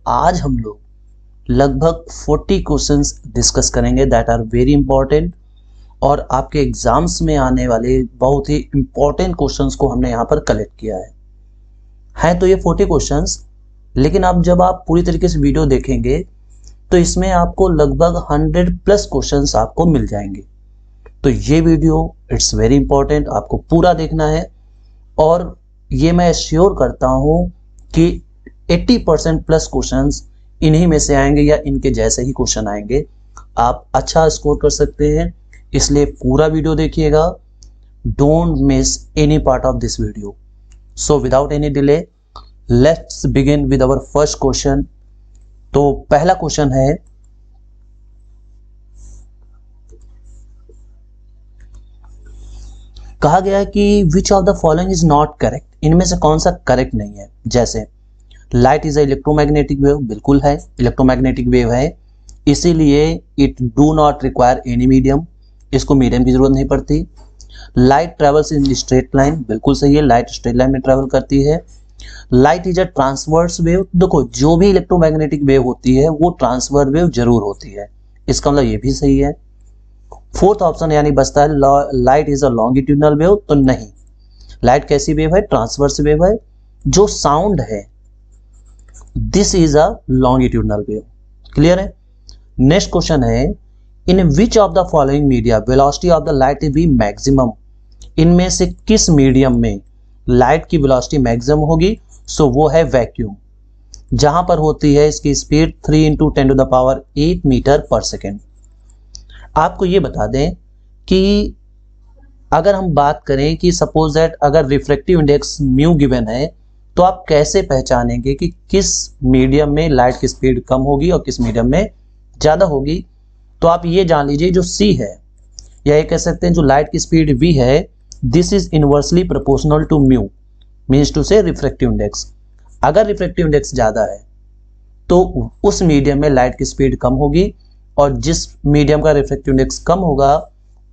आज हम लोग लगभग 40 क्वेश्चंस डिस्कस करेंगे दैट आर वेरी इंपॉर्टेंट और आपके एग्जाम्स में आने वाले बहुत ही इंपॉर्टेंट क्वेश्चंस को हमने यहाँ पर कलेक्ट किया है तो ये 40 क्वेश्चंस, लेकिन अब जब आप पूरी तरीके से वीडियो देखेंगे तो इसमें आपको लगभग 100+ क्वेश्चंस आपको मिल जाएंगे। तो ये वीडियो इट्स वेरी इंपॉर्टेंट, आपको पूरा देखना है और ये मैं श्योर करता हूँ कि 80% प्लस क्वेश्चंस इन्हीं में से आएंगे या इनके जैसे ही क्वेश्चन आएंगे। आप अच्छा स्कोर कर सकते हैं, इसलिए पूरा वीडियो देखिएगा। Don't miss any part of this video. So without any delay let's begin with our first question. तो पहला क्वेश्चन है, कहा गया है कि which of the following is not correct, इनमें से कौन सा करेक्ट नहीं है। जैसे light is a electromagnetic wave, बिल्कुल है, इलेक्ट्रोमैग्नेटिक वेव है, इसीलिए it do not require any medium, इसको मीडियम की जरूरत नहीं पड़ती। Light travels in straight line, बिल्कुल सही है, लाइट स्ट्रेट लाइन में ट्रेवल करती है। Light is a transverse wave, देखो जो भी इलेक्ट्रोमैग्नेटिक वेव होती है वो ट्रांसवर्स वेव जरूर होती है, इसका मतलब ये भी सही है। फोर्थ ऑप्शन यानी बचता है light is a longitudinal wave, तो नहीं, लाइट कैसी वेव है, ट्रांसवर्स वेव है। जो साउंड है this is a longitudinal wave, clear है। नेक्स्ट क्वेश्चन है, in which of the following media velocity of the light be maximum, इनमें से किस मीडियम में लाइट की वेलोसिटी मैक्सिमम होगी। सो वो है वैक्यूम, जहां पर होती है इसकी स्पीड 3 × 10⁸ मीटर पर सेकेंड। आपको ये बता दें कि अगर हम बात करें कि सपोज दैट अगर रिफ्रैक्टिव इंडेक्स म्यू गिवन है तो आप कैसे पहचानेंगे कि किस मीडियम में लाइट की स्पीड कम होगी और किस मीडियम में ज़्यादा होगी। तो आप ये जान लीजिए जो C है, या ये कह सकते हैं जो लाइट की स्पीड V है, this is inversely proportional to mu, means to say refractive index. अगर रिफ्रैक्टिव इंडेक्स ज़्यादा है तो उस मीडियम में लाइट की स्पीड कम होगी और जिस मीडियम का रिफ्रैक्टिव इंडेक्स कम होगा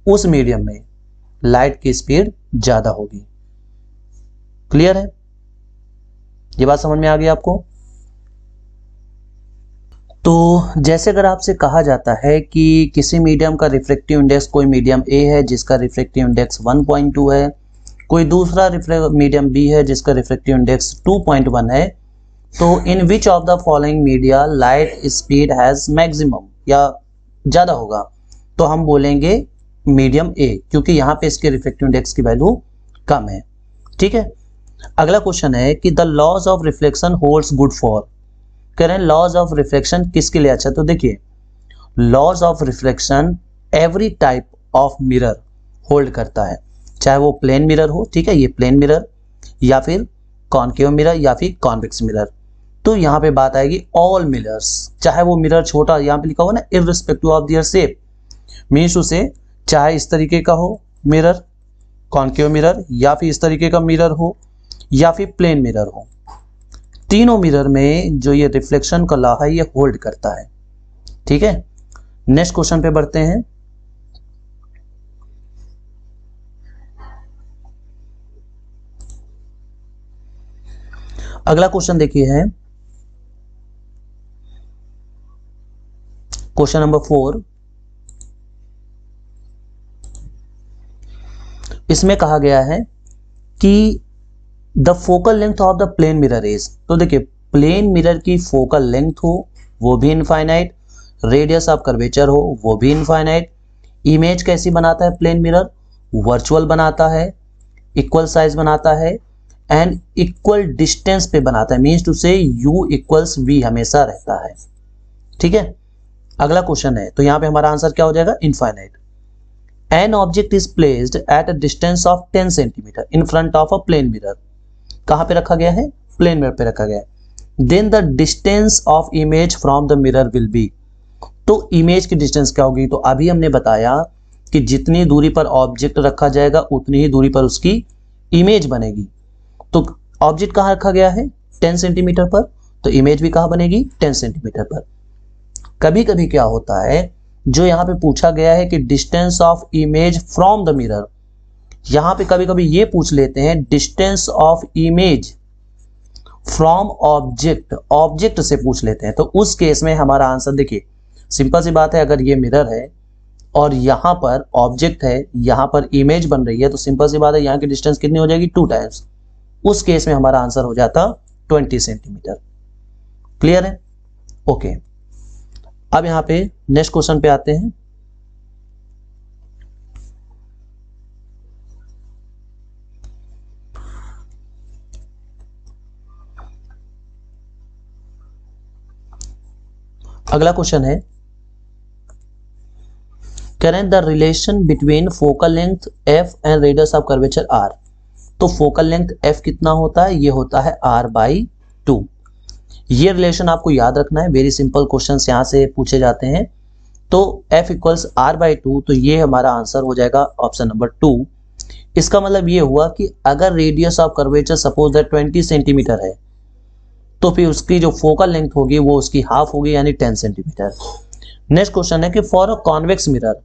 उस मीडियम में लाइट की स्पीड ज़्यादा होगी। क्लियर है, ये बात समझ में आ गई आपको। तो जैसे अगर आपसे कहा जाता है कि किसी मीडियम का रिफ्रैक्टिव इंडेक्स, कोई मीडियम A है जिसका रिफ्रैक्टिव इंडेक्स 1.2 है, कोई दूसरा मीडियम B है जिसका रिफ्रैक्टिव इंडेक्स 2.1 है, तो in which of the following media light speed has maximum या ज़्यादा होगा, तो हम बोलेंगे मीडियम A, क्योंकि यहाँ पे इसके रिफ्रैक्टिव इंडेक्स की वैल्यू कम है। ठीक है, अगला क्वेश्चन है कि the laws of reflection holds good for, कह रहे हैं लॉज ऑफ रिफ्लेक्शन किसके लिए अच्छा। तो देखिए laws of reflection every type of mirror hold करता है, चाहे वो प्लेन मिरर हो, ठीक है, ये प्लेन मिरर या फिर कॉनकेव मिरर या फिर कॉन्वेक्स मिरर। तो यहाँ पे बात आएगी ऑल मिरर्स, चाहे वो मिरर छोटा, यहाँ पे लिखा हुआ ना irrespective of their shape, means उसे चाहे इस तरीके का हो मिरर, कॉनकेव मिरर, या फिर इस तरीके का मिरर हो या फिर प्लेन मिरर हो, तीनों मिरर में जो ये रिफ्लेक्शन का लॉ है ये होल्ड करता है। ठीक है, नेक्स्ट क्वेश्चन पे बढ़ते हैं। अगला क्वेश्चन देखिए है क्वेश्चन नंबर 4। इसमें कहा गया है कि the focal length of the plane mirror is, तो देखिए प्लेन मिरर की फोकल लेंथ हो वो भी इनफाइनाइट, रेडियस ऑफ कर्वेचर हो वो भी इनफाइनाइट। इमेज कैसी बनाता है प्लेन मिरर, वर्चुअल बनाता है, इक्वल साइज बनाता है एंड इक्वल डिस्टेंस पे बनाता है, मीन्स टू से U = V हमेशा रहता है। ठीक है, अगला क्वेश्चन है, तो यहाँ पे हमारा आंसर क्या हो जाएगा, infinite. An object is placed at a distance of 10 centimetre in front of a plane mirror, कहां पे रखा गया है, प्लेन मिरर पे रखा गया है। Then the distance of image from the mirror will be, तो इमेज की डिस्टेंस क्या होगी। तो अभी हमने बताया कि जितनी दूरी पर ऑब्जेक्ट रखा जाएगा उतनी ही दूरी पर उसकी इमेज बनेगी। तो ऑब्जेक्ट कहां रखा गया है, 10 सेंटीमीटर पर, तो इमेज भी कहां बनेगी, 10 सेंटीमीटर पर। कभी कभी क्या होता है, जो यहाँ पे पूछा गया है कि distance of image from the mirror, यहाँ पे कभी कभी ये पूछ लेते हैं distance of image from object, object से पूछ लेते हैं, तो उस केस में हमारा आंसर देखिए सिंपल सी बात है, अगर ये मिरर है और यहाँ पर ऑब्जेक्ट है, यहाँ पर इमेज बन रही है, तो सिंपल सी बात है यहाँ की डिस्टेंस कितनी हो जाएगी 2 टाइम्स। उस केस में हमारा आंसर हो जाता 20 सेंटीमीटर। क्लियर है? ओके, अब यहाँ पे नेक्स्ट क्वेश्चन पे आते हैं। अगला क्वेश्चन है, करें the relation between focal length f and radius of curvature r। तो फोकल लेंथ f कितना होता है, ये होता है r/2। ये रिलेशन आपको याद रखना है, वेरी सिंपल क्वेश्चन यहां से पूछे जाते हैं। तो f इक्वल्स r/2, तो ये हमारा आंसर हो जाएगा ऑप्शन नंबर 2। इसका मतलब ये हुआ कि अगर radius of curvature suppose that 20 centimetre है, तो फिर उसकी जो फोकल लेंथ होगी वो उसकी हाफ होगी, यानी 10 सेंटीमीटर। नेक्स्ट क्वेश्चन है कि for a convex mirror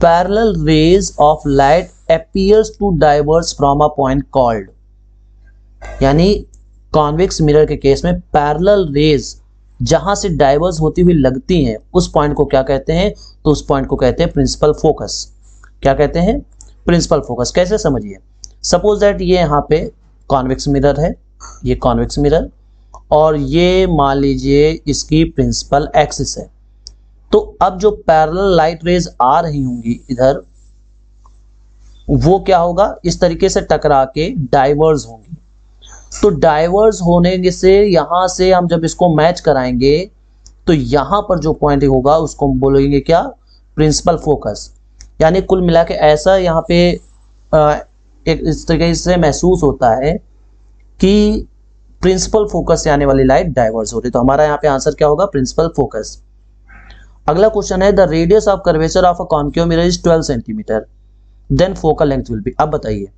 parallel rays of light appears to diverse from a point called, यानी कॉन्वेक्स मिरर के केस में पैरेलल रेज जहां से डाइवर्स होती हुई लगती हैं, उस पॉइंट को क्या कहते हैं, तो उस पॉइंट को कहते हैं प्रिंसिपल फोकस। क्या कहते हैं? Principal focus. कैसे समझिए, सपोज दैट ये यहाँ पे कॉन्वेक्स मिरर है, ये कॉन्वेक्स मिरर, और ये मान लीजिए इसकी प्रिंसिपल एक्सिस है। तो अब जो पैरेलल लाइट रेज आ रही होंगी इधर, वो क्या होगा, इस तरीके से टकरा के डाइवर्स होंगी। तो डाइवर्स होने से यहां से हम जब इसको मैच कराएंगे, तो यहां पर जो पॉइंट होगा उसको हम बोलेंगे क्या, प्रिंसिपल फोकस। यानी कुल मिला के ऐसा यहाँ पे एक इस तरीके से महसूस होता है कि प्रिंसिपल फोकस से आने वाली लाइट डाइवर्स हो रही। तो हमारा यहाँ पे आंसर क्या होगा, प्रिंसिपल फोकस। अगला क्वेश्चन है, the radius of curvature of a concave mirror is 12 centimetre, then focal length will be. अब बताइए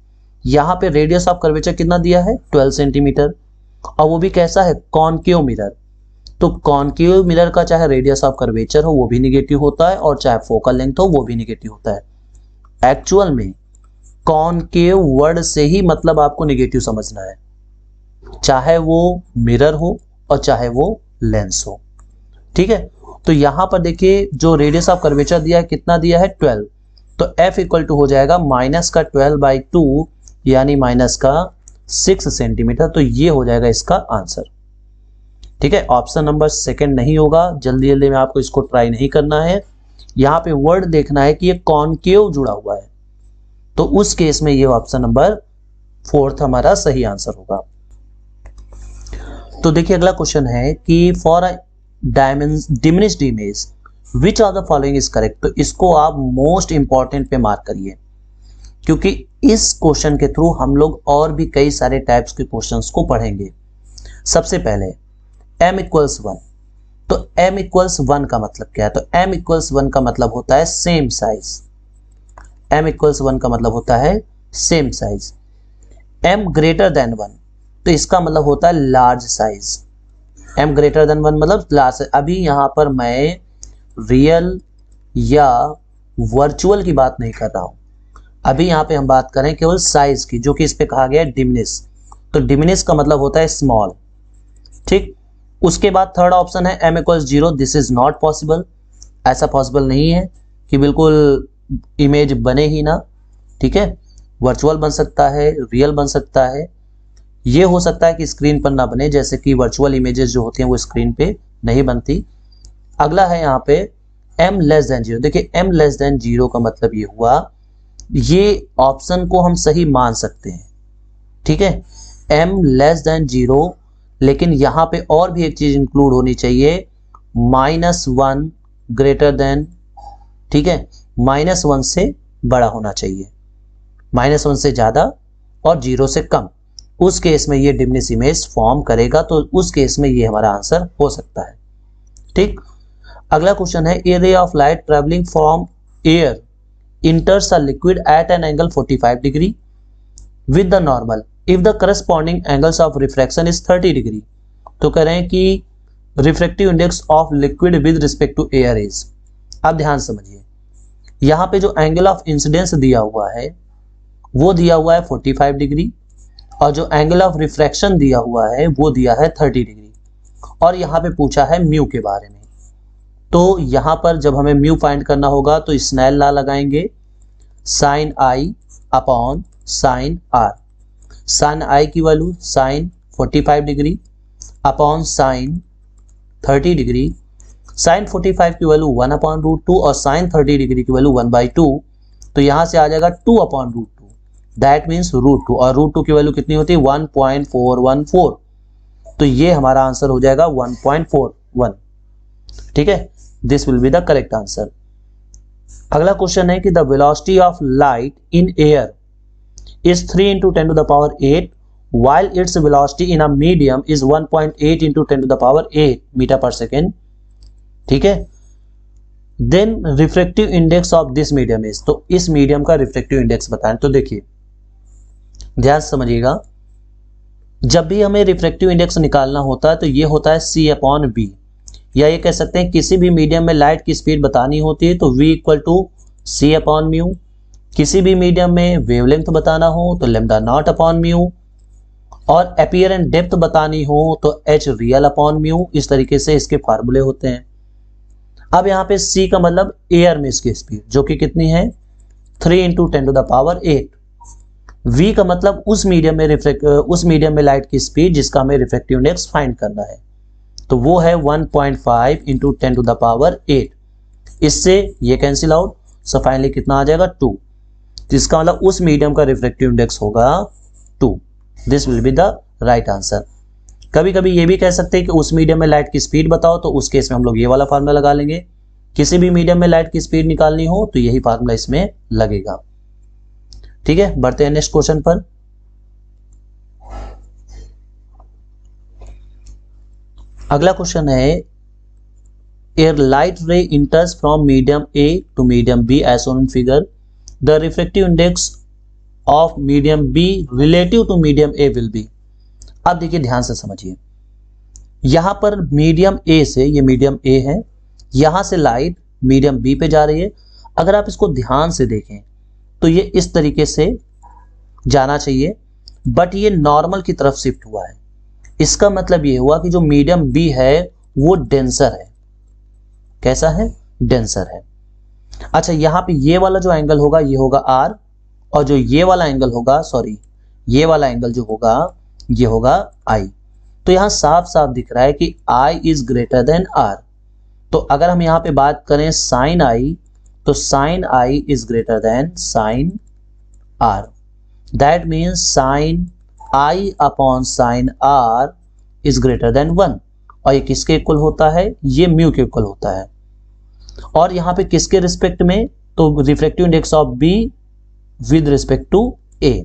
यहाँ पे रेडियस ऑफ कर्वेचर कितना दिया है, 12 सेंटीमीटर, और वो भी कैसा है, कॉन्केव मिरर। तो कॉन्केव मिरर का चाहे रेडियस ऑफ कर्वेचर हो वो भी निगेटिव होता है, और चाहे फोकल लेंथ हो वो भी निगेटिव होता है। एक्चुअल में कॉन्केव वर्ड से ही मतलब आपको निगेटिव समझना है, चाहे वो मिरर हो और चाहे वो लेंस हो। ठीक है, तो यहां पर देखिए जो रेडियस ऑफ कर्वेचर दिया है कितना दिया है, 12। तो f इक्वल टू हो जाएगा माइनस का 12/2, यानी माइनस का 6 सेंटीमीटर। तो ये हो जाएगा इसका आंसर। ठीक है, ऑप्शन नंबर सेकंड नहीं होगा। जल्दी जल्दी में आपको इसको ट्राई नहीं करना है, यहाँ पे वर्ड देखना है कि ये कॉन्केव जुड़ा हुआ है, तो उस केस में ये ऑप्शन नंबर 4 हमारा सही आंसर होगा। तो देखिए अगला क्वेश्चन है कि for a diminished image which of the following is correct. तो इसको आप मोस्ट इंपॉर्टेंट पे मार्क करिए, क्योंकि इस क्वेश्चन के थ्रू हम लोग और भी कई सारे टाइप्स के क्वेश्चंस को पढ़ेंगे। सबसे पहले m इक्वल्स 1, तो m इक्वल्स 1 का मतलब क्या है, तो m इक्वल्स 1 का मतलब होता है सेम साइज। m इक्वल्स 1 का मतलब होता है same size. m greater than 1, तो इसका मतलब होता है large size. m greater than 1 मतलब लार्ज। अभी यहां पर मैं रियल या वर्चुअल की बात नहीं कर रहा हूं, अभी यहां पे हम बात करें केवल साइज की, जो कि इस पे कहा गया है डिमिनिश। तो डिमिनिश का मतलब होता है स्मॉल। ठीक, उसके बाद थर्ड ऑप्शन है m equals 0। This is not possible, ऐसा पॉसिबल नहीं है कि बिल्कुल इमेज बने ही ना। ठीक है, वर्चुअल बन सकता है, रियल बन सकता है, ये हो सकता है कि स्क्रीन पर ना बने, जैसे कि वर्चुअल इमेजेस जो होती हैं वो स्क्रीन पे नहीं बनती। अगला है यहाँ पे m लेस देन 0। देखिए m लेस देन 0 का मतलब ये हुआ, ये ऑप्शन को हम सही मान सकते हैं। ठीक है, m लेस देन 0, लेकिन यहाँ पे और भी एक चीज इंक्लूड होनी चाहिए, -1 ग्रेटर देन। ठीक है, -1 से बड़ा होना चाहिए, -1 से ज्यादा और 0 से कम। उस केस में ये डिमिनिश इमेज फॉर्म करेगा, तो उस केस में ये हमारा आंसर हो सकता है। ठीक, अगला क्वेश्चन है, a ray of light travelling from air enters a liquid at an angle 45 degree with the normal if the corresponding angles of refraction is 30 degree. तो कह रहे हैं कि refractive index of liquid with respect to air is. अब ध्यान समझिए, यहाँ पे जो एंगल ऑफ इंसिडेंस दिया हुआ है वो दिया हुआ है 45 डिग्री, और जो एंगल ऑफ रिफ्रैक्शन दिया हुआ है वो दिया है 30 डिग्री, और यहाँ पे पूछा है म्यू के बारे में। तो यहाँ पर जब हमें म्यू फाइंड करना होगा तो स्नेल लॉ लगाएंगे, sine i upon sine r. Sine i की value sine 45 degree upon sine 30 degree. Sine 45 की वैल्यू 1/√2 और साइन 30 डिग्री की वैल्यू 1/2, तो यहाँ से आ जाएगा 2/√2, दैट मीन्स √2, और √2 की वैल्यू कितनी होती है 1.414, तो ये हमारा आंसर हो जाएगा 1.41। ठीक है, this will be the correct answer. अगला क्वेश्चन है कि the velocity of light in air is 3 × 10 to the power 8 while its velocity in a medium is 1.8 × 10 to the power 8 meter per second। ठीक है, then refractive index of this medium is, तो इस medium का refractive index बताएं। तो देखिए ध्यान से समझिएगा, जब भी हमें रिफ्रेक्टिव इंडेक्स निकालना होता है तो ये होता है C/B, या ये कह सकते हैं किसी भी मीडियम में लाइट की स्पीड बतानी होती है तो V = C/μ। किसी भी मीडियम में वेवलेंथ बताना हो तो λ0/μ, और अपीयरेंस डेप्थ बतानी हो तो h real/μ। इस तरीके से इसके फार्मूले होते हैं। अब यहाँ पे c का मतलब एयर में इसकी स्पीड जो कि कितनी है 3 × 10 to the power 8। v का मतलब उस मीडियम में लाइट की स्पीड जिसका हमें रिफ्रेक्टिव इंडेक्स फाइंड करना है, तो वो है 1.5 × 10 to the power 8। इससे ये कैंसिल आउट, सो फाइनली कितना आ जाएगा 2, जिसका मतलब उस मीडियम का रिफ्रेक्टिव इंडेक्स होगा 2। This will be the right answer. कभी कभी ये भी कह सकते हैं कि उस मीडियम में लाइट की स्पीड बताओ, तो उस केस में हम लोग ये वाला फार्मूला लगा लेंगे। किसी भी मीडियम में लाइट की स्पीड निकालनी हो तो यही फार्मूला इसमें लगेगा। ठीक है, बढ़ते हैं नेक्स्ट क्वेश्चन पर। अगला क्वेश्चन है a light ray enters from medium A to medium B as shown in figure, the refractive index of medium B relative to medium A will be। अब देखिए ध्यान से समझिए, यहां पर मीडियम A से, ये मीडियम A है, यहां से लाइट मीडियम B पे जा रही है। अगर आप इसको ध्यान से देखें तो ये इस तरीके से जाना चाहिए, बट ये नॉर्मल की तरफ शिफ्ट हुआ है। इसका मतलब ये हुआ कि जो मीडियम B है वो डेंसर है। कैसा है? डेंसर है। अच्छा, यहाँ पे ये वाला जो एंगल होगा ये होगा R, और जो ये वाला एंगल होगा, सॉरी ये वाला एंगल जो होगा ये होगा I। तो यहाँ साफ साफ दिख रहा है कि I is greater than R। तो अगर हम यहाँ पे बात करें साइन I, तो sine I is greater than sine R। That means sine I upon sine R is greater than 1, और ये किसके इक्वल होता है? ये म्यू के इक्वल होता है। और यहाँ पे किसके रिस्पेक्ट में? तो refractive index of B with respect to A.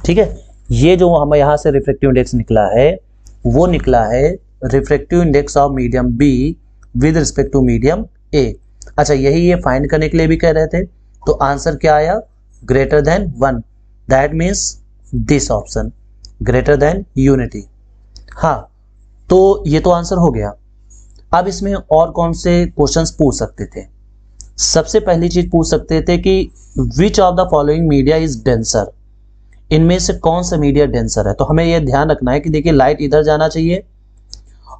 ठीक है, ये जो हमें यहाँ से रिफ्रेक्टिव इंडेक्स निकला है वो निकला है refractive index of medium B with respect to medium A. अच्छा, यही ये फाइंड करने के लिए भी कह रहे थे, तो आंसर क्या आया? Greater than 1। That means this option, greater than unity. हाँ, तो ये तो आंसर हो गया। अब इसमें और कौन से क्वेश्चंस पूछ सकते थे? सबसे पहली चीज पूछ सकते थे कि which of the following media is denser, इनमें से कौन सा मीडिया डेंसर है। तो हमें यह ध्यान रखना है कि देखिए लाइट इधर जाना चाहिए,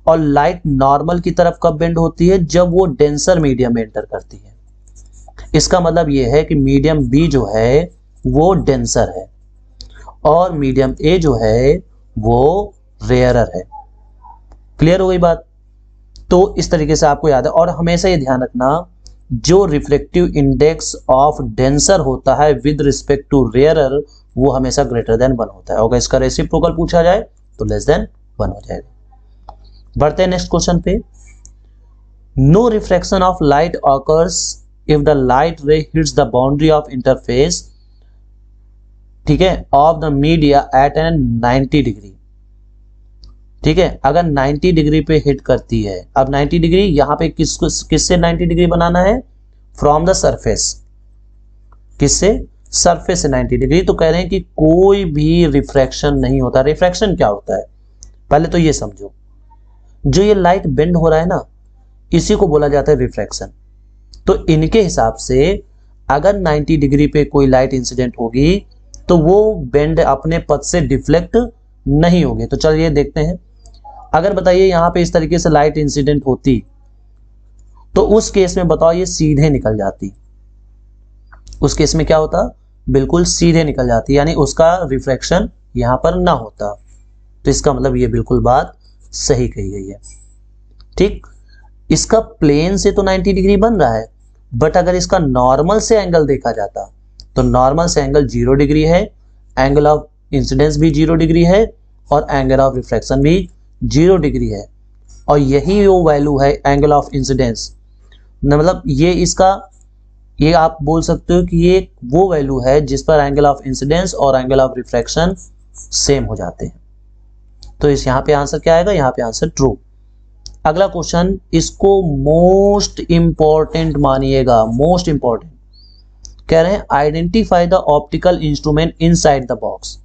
और लाइट नॉर्मल की तरफ कब बेंड होती है? जब वो डेंसर मीडियम में एंटर करती है। इसका मतलब यह है कि मीडियम बी जो है वो डेंसर है, और मीडियम ए जो है वो रेयरर है। क्लियर हो गई बात? तो इस तरीके से आपको याद है, और हमेशा ये ध्यान रखना जो रिफ्लेक्टिव इंडेक्स ऑफ डेंसर होता है विद रिस्पेक्ट टू रेयरर वो हमेशा ग्रेटर देन 1 होता है। अगर इसका रेसिप्रोकल पूछा जाए तो लेस देन 1 हो जाएगा। बढ़ते हैं नेक्स्ट क्वेश्चन पे। No refraction of light occurs if the light ray hits the boundary of interface, ठीक है, of the media at an 90 degree. ठीक है, अगर 90 डिग्री पे हिट करती है, अब 90 डिग्री यहाँ पे किससे 90 डिग्री बनाना है? From the surface. किससे? सरफेस से 90 डिग्री। तो कह रहे हैं कि कोई भी रिफ्रैक्शन नहीं होता। रिफ्रैक्शन क्या होता है पहले तो ये समझो। जो ये लाइट बेंड हो रहा है ना, इसी को बोला जाता है रिफ्रैक्शन। तो इनके हिसाब से अगर 90 डिग्री पे कोई लाइट इंसिडेंट होगी तो वो बेंड अपने पथ से डिफ्लेक्ट नहीं होंगे। तो चलिए देखते हैं। अगर बताइए यहाँ पे इस तरीके से लाइट इंसिडेंट होती तो उस केस में बताओ ये सीधे निकल जाती। उस केस में क्या होता, बिल्कुल सीधे निकल जाती, यानी उसका रिफ्लेक्शन यहां पर ना होता। तो इसका मतलब ये बिल्कुल बात सही कही गई है। ठीक, इसका प्लेन से तो 90 डिग्री बन रहा है, बट अगर इसका नॉर्मल से एंगल देखा जाता तो नॉर्मल से एंगल 0 डिग्री है, एंगल ऑफ इंसिडेंस भी 0 डिग्री है और एंगल ऑफ रिफ्लेक्शन भी 0 डिग्री है। और यही वो वैल्यू है एंगल ऑफ इंसिडेंस, मतलब ये आप बोल सकते हो कि ये वो वैल्यू है जिस पर एंगल ऑफ इंसिडेंस और एंगल ऑफ रिफ्रैक्शन सेम हो जाते हैं। तो इस यहाँ पे आंसर क्या आएगा, यहाँ पे आंसर ट्रू। अगला क्वेश्चन, इसको मोस्ट इंपॉर्टेंट मानिएगा, मोस्ट इंपॉर्टेंट। कह रहे हैं identify the optical instrument inside the box.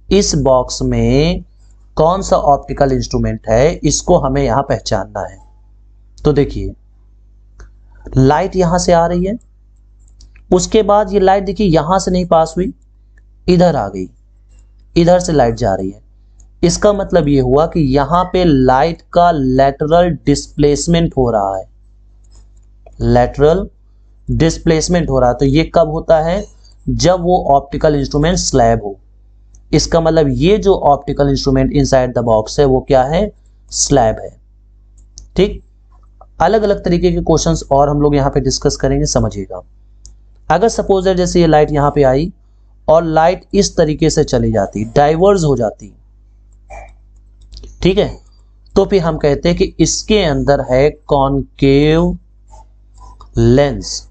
इस बॉक्स में कौन सा ऑप्टिकल इंस्ट्रूमेंट है, इसको हमें यहां पहचानना है। तो देखिए लाइट यहां से आ रही है, उसके बाद ये लाइट देखिए यहां से नहीं पास हुई, इधर आ गई, इधर से लाइट जा रही है। इसका मतलब ये हुआ कि यहां पे लाइट का लेटरल डिस्प्लेसमेंट हो रहा है, लेटरल डिस्प्लेसमेंट हो रहा है। तो ये कब होता है, जब वो ऑप्टिकल इंस्ट्रूमेंट स्लैब हो। इसका मतलब ये जो optical instrument inside the box है वो क्या है, स्लैब है। ठीक, अलग अलग तरीके के क्वेश्चंस और हम लोग यहां पे डिस्कस करेंगे, समझिएगा। अगर सपोज है जैसे ये लाइट यहां पे आई और लाइट इस तरीके से चली जाती, डाइवर्ज हो जाती, ठीक है, तो फिर हम कहते हैं कि इसके अंदर है कॉनकेव लेंस,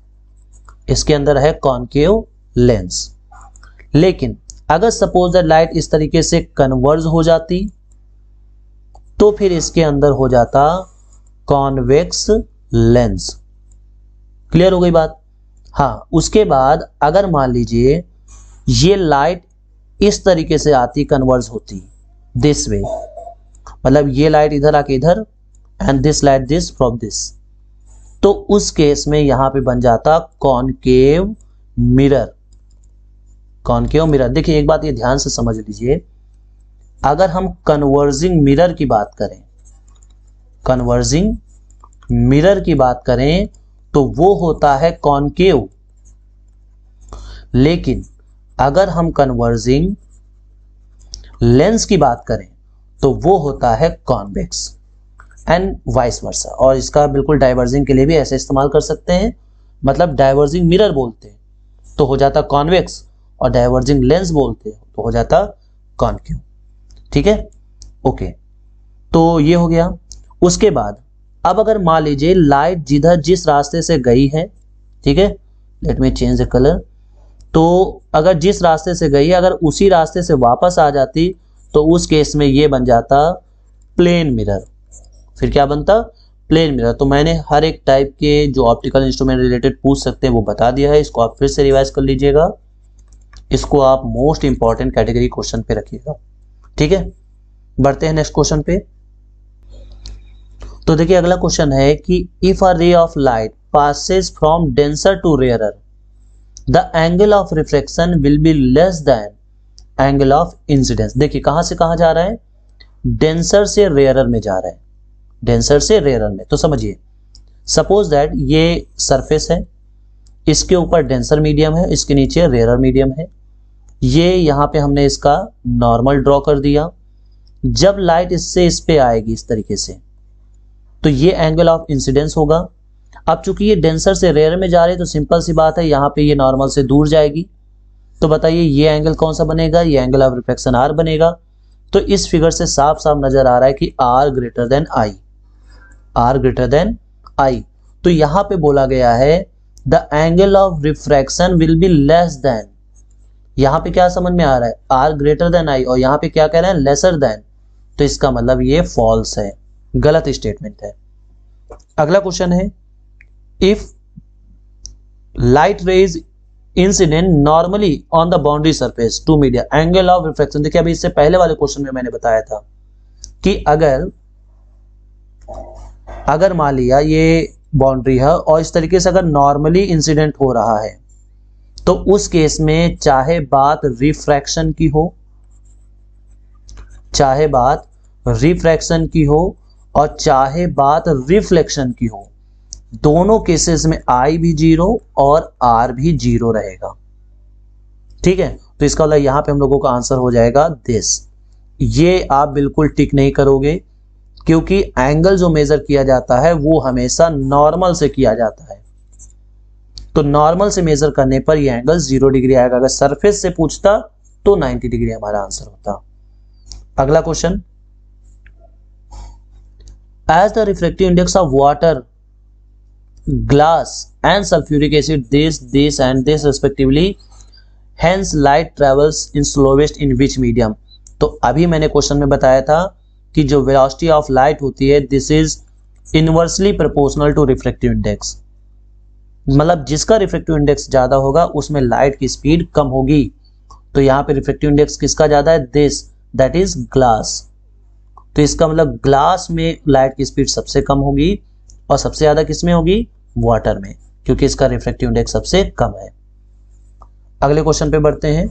इसके अंदर है कॉनकेव लेंस। लेकिन अगर सपोज लाइट इस तरीके से कन्वर्ज हो जाती तो फिर इसके अंदर हो जाता कॉन्वेक्स लेंस। क्लियर हो गई बात। हाँ, उसके बाद अगर मान लीजिए ये लाइट इस तरीके से आती, कन्वर्ज होती दिस वे, मतलब ये लाइट इधर आके इधर and this light this from this, तो उस केस में यहां पे बन जाता कॉनकेव मिरर। कॉनकेव मिरर, देखिए एक बात ये ध्यान से समझ लीजिए, अगर हम कन्वर्जिंग मिरर की बात करें, कन्वर्जिंग मिरर की बात करें तो वो होता है कॉनकेव। लेकिन अगर हम कन्वर्जिंग लेंस की बात करें तो वो होता है कॉन्वेक्स एंड वाइस वर्सा। और इसका बिल्कुल डाइवर्जिंग के लिए भी ऐसे इस्तेमाल कर सकते हैं, मतलब डाइवर्जिंग मिरर बोलते हैं तो हो जाता कॉन्वेक्स, और डाइवर्जिंग लेंस बोलते हैं तो हो जाता कॉनकेव। ठीक है, ओके, तो ये हो गया। उसके बाद अब अगर मान लीजिए लाइट जिस रास्ते से गई है, ठीक है, let me change the colour, तो अगर जिस रास्ते से गई है अगर उसी रास्ते से वापस आ जाती तो उस केस में ये बन जाता प्लेन मिरर। फिर क्या बनता, प्लेन मिरर। तो मैंने हर एक टाइप के जो ऑप्टिकल इंस्ट्रूमेंट रिलेटेड पूछ सकते हैं वो बता दिया है, इसको आप फिर से रिवाइज कर लीजिएगा, इसको आप मोस्ट इंपॉर्टेंट कैटेगरी क्वेश्चन पे रखिएगा। ठीक है, बढ़ते हैं नेक्स्ट क्वेश्चन पे। तो देखिए अगला क्वेश्चन है कि इफ अ रे of light passes from denser to rarer, the angle of refraction will be less than angle of incidence। देखिए कहां से कहां जा रहा है, डेंसर से रेयरर में जा रहा है, डेंसर से रेयरर में। तो समझिए सपोज दैट ये सरफेस है, इसके ऊपर डेंसर मीडियम है, इसके नीचे रेयरर मीडियम है। ये यहां पे हमने इसका नॉर्मल ड्रॉ कर दिया। जब लाइट इससे इस पे आएगी इस तरीके से तो ये एंगल ऑफ इंसिडेंस होगा। अब चूंकि ये डेंसर से रेयर में जा रही है तो सिंपल सी बात है यहाँ पे ये नॉर्मल से दूर जाएगी, तो बताइए ये एंगल कौन सा बनेगा, ये एंगल ऑफ रिफ्लेक्शन आर बनेगा। तो इस फिगर से साफ साफ नजर आ रहा है कि R greater than I, R greater than I. तो यहां पे बोला गया है the angle of refraction will be less than, यहां पे क्या समझ में आ रहा है, आर ग्रेटर देन आई, और यहां पे क्या कह रहे हैं, लेसर देन। तो इसका मतलब ये फॉल्स है, गलत स्टेटमेंट है। अगला क्वेश्चन है if light rays incident normally on the boundary surface two media, angle of refraction. देखिए अभी इससे पहले वाले क्वेश्चन में मैंने बताया था कि अगर मान लिया ये बाउंड्री है और इस तरीके से अगर नॉर्मली इंसिडेंट हो रहा है तो उस केस में चाहे बात रिफ्रैक्शन की हो, चाहे बात रिफ्रैक्शन की हो और चाहे बात रिफ्लेक्शन की हो, दोनों केसेस में आई भी जीरो और आर भी जीरो रहेगा। ठीक है, तो इसका मतलब यहां पे हम लोगों का आंसर हो जाएगा दिस। ये आप बिल्कुल टिक नहीं करोगे क्योंकि एंगल जो मेजर किया जाता है वो हमेशा नॉर्मल से किया जाता है। तो नॉर्मल से मेजर करने पर ये एंगल 0 डिग्री आएगा। अगर सरफेस से पूछता तो 90 डिग्री हमारा आंसर होता। अगला question, as the refractive index of water, glass and sulphuric acid this and this respectively, hence light travels in slowest in which medium. तो अभी मैंने क्वेश्चन में बताया था कि जो वेलोसिटी ऑफ लाइट होती है this is inversely proportional to refractive index, मतलब जिसका रिफ्रैक्टिव इंडेक्स ज्यादा होगा उसमें लाइट की स्पीड कम होगी। तो यहां पे रिफ्रैक्टिव इंडेक्स किसका ज्यादा है, दिस, दैट इज ग्लास। तो इसका मतलब ग्लास में लाइट की स्पीड सबसे कम होगी और सबसे ज्यादा किसमें होगी, वाटर में, क्योंकि इसका रिफ्रैक्टिव इंडेक्स सबसे कम है। अगले क्वेश्चन पे बढ़ते हैं।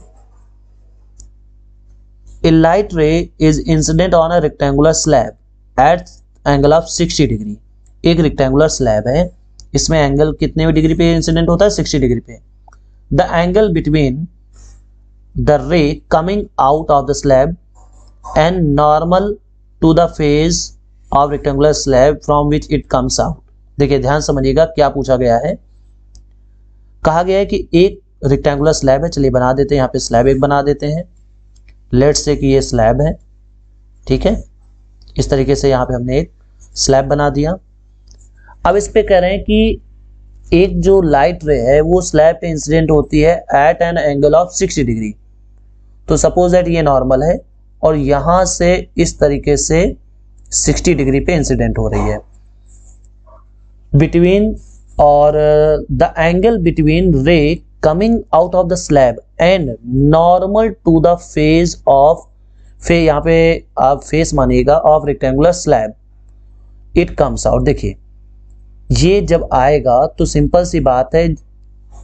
A light ray is incident on a rectangular slab at angle of 60 degree. एक रेक्टेंगुलर स्लैब है, इसमें एंगल कितने डिग्री पे इंसिडेंट होता है, 60 डिग्री पे। The angle between the ray coming out of the slab and normal to the face of rectangular slab from which it comes out. देखिए ध्यान समझिएगा क्या पूछा गया है। कहा गया है कि एक रेक्टेंगुलर स्लैब है, चलिए बना देते हैं, यहाँ पे स्लैब एक बना देते हैं। लेट्स से कि ये स्लैब है, ठीक है, इस तरीके से यहाँ पे हमने एक स्लैब बना दिया। अब इस पे कह रहे हैं कि एक जो लाइट रे है वो स्लैब पे इंसिडेंट होती है at an angle of 60 degree. तो सपोज दैट ये नॉर्मल है और यहां से इस तरीके से 60 डिग्री पे इंसिडेंट हो रही है। बिटवीन और the angle between ray coming out of the slab and normal to the face of यहाँ पे आप फेस मानिएगा of rectangular slab, it comes out. देखिए ये जब आएगा तो सिंपल सी बात है,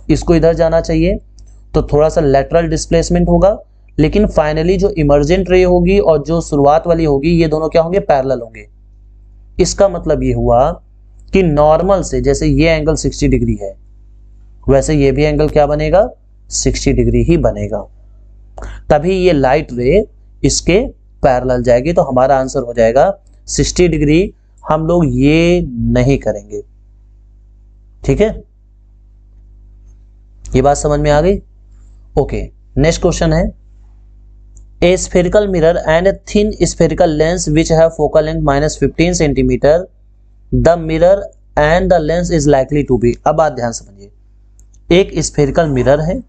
इसको इधर जाना चाहिए तो थोड़ा सा लेटरल डिस्प्लेसमेंट होगा, लेकिन फाइनली जो इमर्जेंट रे होगी और जो शुरुआत वाली होगी ये दोनों क्या होंगे, पैरेलल होंगे। इसका मतलब ये हुआ कि नॉर्मल से जैसे ये एंगल 60 डिग्री है वैसे ये भी एंगल क्या बनेगा, 60 डिग्री ही बनेगा, तभी ये लाइट रे इसके पैरेलल जाएगी। तो हमारा आंसर हो जाएगा 60 डिग्री। हम लोग ये नहीं करेंगे, ठीक है, ये बात समझ में आ गई। ओके, नेक्स्ट क्वेश्चन है, a spherical mirror and a thin spherical lens which have focal length -15 centimetre, the mirror and the lens is likely to be. अब बात ध्यान समझिए, एक स्फेरिकल मिरर है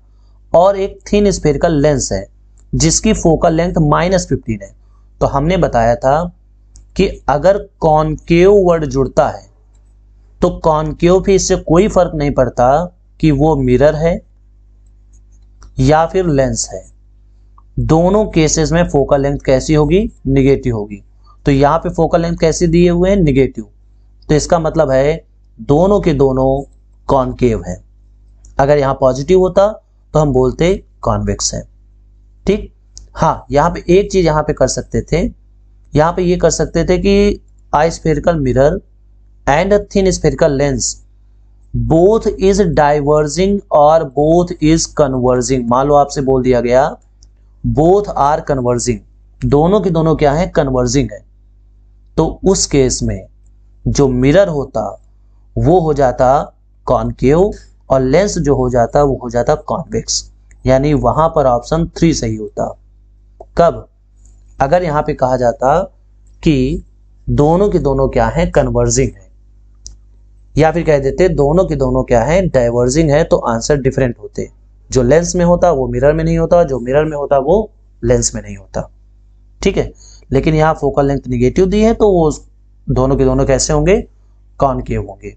और एक थिन स्फेरिकल लेंस है जिसकी फोकल लेंथ -15 है। तो हमने बताया था कि अगर कॉनकेव वर्ड जुड़ता है तो कॉनकेव भी इससे कोई फर्क नहीं पड़ता कि वो मिरर है या फिर लेंस है, दोनों केसेस में फोकल लेंथ कैसी होगी, निगेटिव होगी। तो यहां पे फोकल लेंथ कैसे दिए हुए हैं, निगेटिव, तो इसका मतलब है दोनों के दोनों कॉनकेव है। अगर यहां पॉजिटिव होता तो हम बोलते कॉन्वेक्स है, ठीक। हाँ, यहां पे एक चीज यहां पे कर सकते थे, यहां पे ये कर सकते थे कि a spherical mirror and a thin spherical lens both is diverging और बोथ इज कन्वर्जिंग। मान लो आपसे बोल दिया गया बोथ आर कन्वर्जिंग, दोनों के दोनों क्या है, कन्वर्जिंग है, तो उस केस में जो मिरर होता वो हो जाता कॉनकेव और लेंस जो हो जाता वो हो जाता कॉन्वेक्स। यानी वहां पर ऑप्शन 3 सही होता। कब, अगर यहां पे कहा जाता कि दोनों के दोनों क्या है, कन्वर्जिंग है, या फिर कह देते दोनों के दोनों क्या है, डाइवर्जिंग है, तो आंसर डिफरेंट होते। जो लेंस में होता वो मिरर में नहीं होता, जो मिरर में होता वो लेंस में नहीं होता, ठीक है। लेकिन यहां फोकल लेंथ निगेटिव दी है तो वो दोनों के दोनों कैसे होंगे, कॉनकेव होंगे।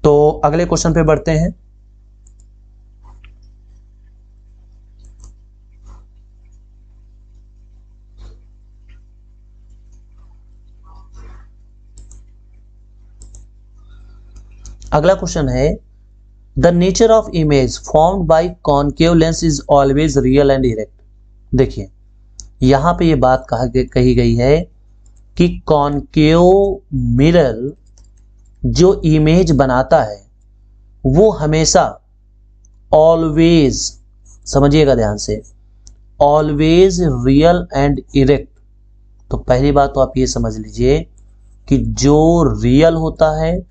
तो अगले क्वेश्चन पे बढ़ते हैं। अगला क्वेश्चन है, the nature of image formed by concave lens is always real and erect. देखिए यहां पे ये बात कही गई है कि कॉनकेव मिरर जो इमेज बनाता है वो हमेशा ऑलवेज, समझिएगा ध्यान से, ऑलवेज रियल एंड इरेक्ट। तो पहली बात तो आप ये समझ लीजिए कि जो रियल होता है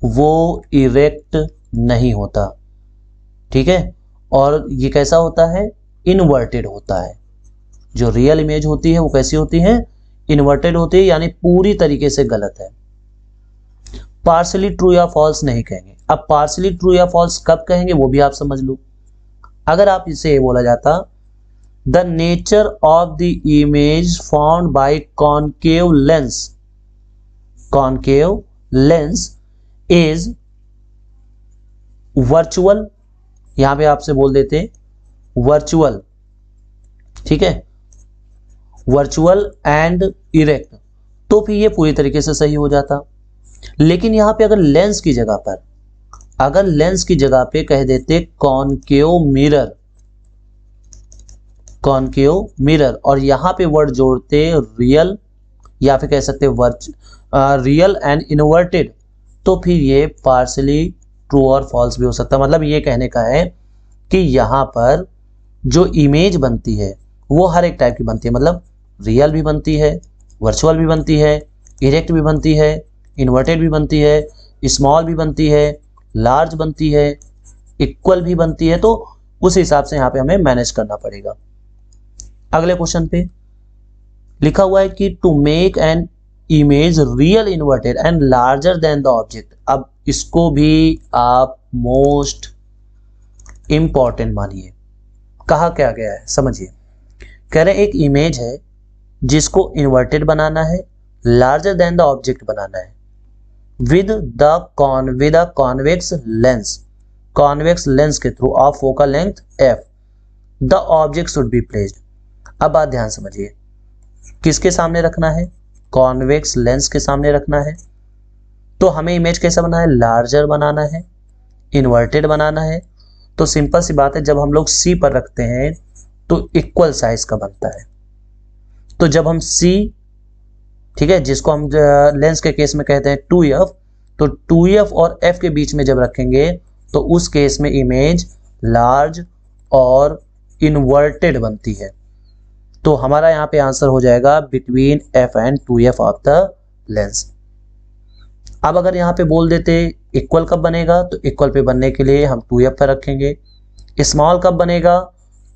वो इरेक्ट नहीं होता, ठीक है। और ये कैसा होता है, इन्वर्टेड होता है। जो रियल इमेज होती है वो कैसी होती है, इन्वर्टेड होती है, यानी पूरी तरीके से गलत है। पार्शली ट्रू या फॉल्स नहीं कहेंगे। अब पार्शली ट्रू या फॉल्स कब कहेंगे वो भी आप समझ लो। अगर आप इसे बोला जाता the nature of the image formed by concave lens is virtual, यहां पे आपसे बोल देते वर्चुअल, ठीक है, वर्चुअल एंड इरेक्ट, तो फिर ये पूरी तरीके से सही हो जाता। लेकिन यहां पे अगर लेंस की जगह पे कह देते कॉनकेव मिरर और यहां पे वर्ड जोड़ते रियल, या फिर कह सकते रियल एंड इन्वर्टेड, तो फिर ये पार्शली ट्रू और फॉल्स भी हो सकता है। मतलब ये कहने का है कि यहां पर जो इमेज बनती है वो हर एक टाइप की बनती है, मतलब रियल भी बनती है, वर्चुअल भी बनती है, इरेक्ट भी बनती है, इन्वर्टेड भी बनती है, स्मॉल भी बनती है, लार्ज बनती है, इक्वल भी बनती है। तो उस हिसाब से यहाँ पे हमें मैनेज करना पड़ेगा। अगले क्वेश्चन पे लिखा हुआ है कि to make an image real inverted and larger than the object. अब इसको भी आप मोस्ट इंपॉर्टेंट मानिए। कहा क्या गया है समझिए, कह रहे एक इमेज है जिसको इन्वर्टेड बनाना है, लार्जर देन द ऑब्जेक्ट बनाना है, विद कॉन्वेक्स लेंस के through of focal length f, the object should be placed. अब बात ध्यान समझिए, किसके सामने रखना है, कॉन्वेक्स लेंस के सामने रखना है। तो हमें इमेज कैसा बनाना है, लार्जर बनाना है, इन्वर्टेड बनाना है। तो सिंपल सी बात है, जब हम लोग C पर रखते हैं तो इक्वल साइज का बनता है। तो जब हम C, ठीक है, जिसको हम लेंस के केस में कहते हैं 2f, तो 2f और f के बीच में जब रखेंगे तो उस केस में इमेज लार्ज और इन्वर्टेड बनती है। तो हमारा यहाँ पे आंसर हो जाएगा between f and 2f of the lens. अब अगर यहाँ पे बोल देते इक्वल कब बनेगा, तो इक्वल पे बनने के लिए हम 2f पर रखेंगे। स्मॉल कब बनेगा,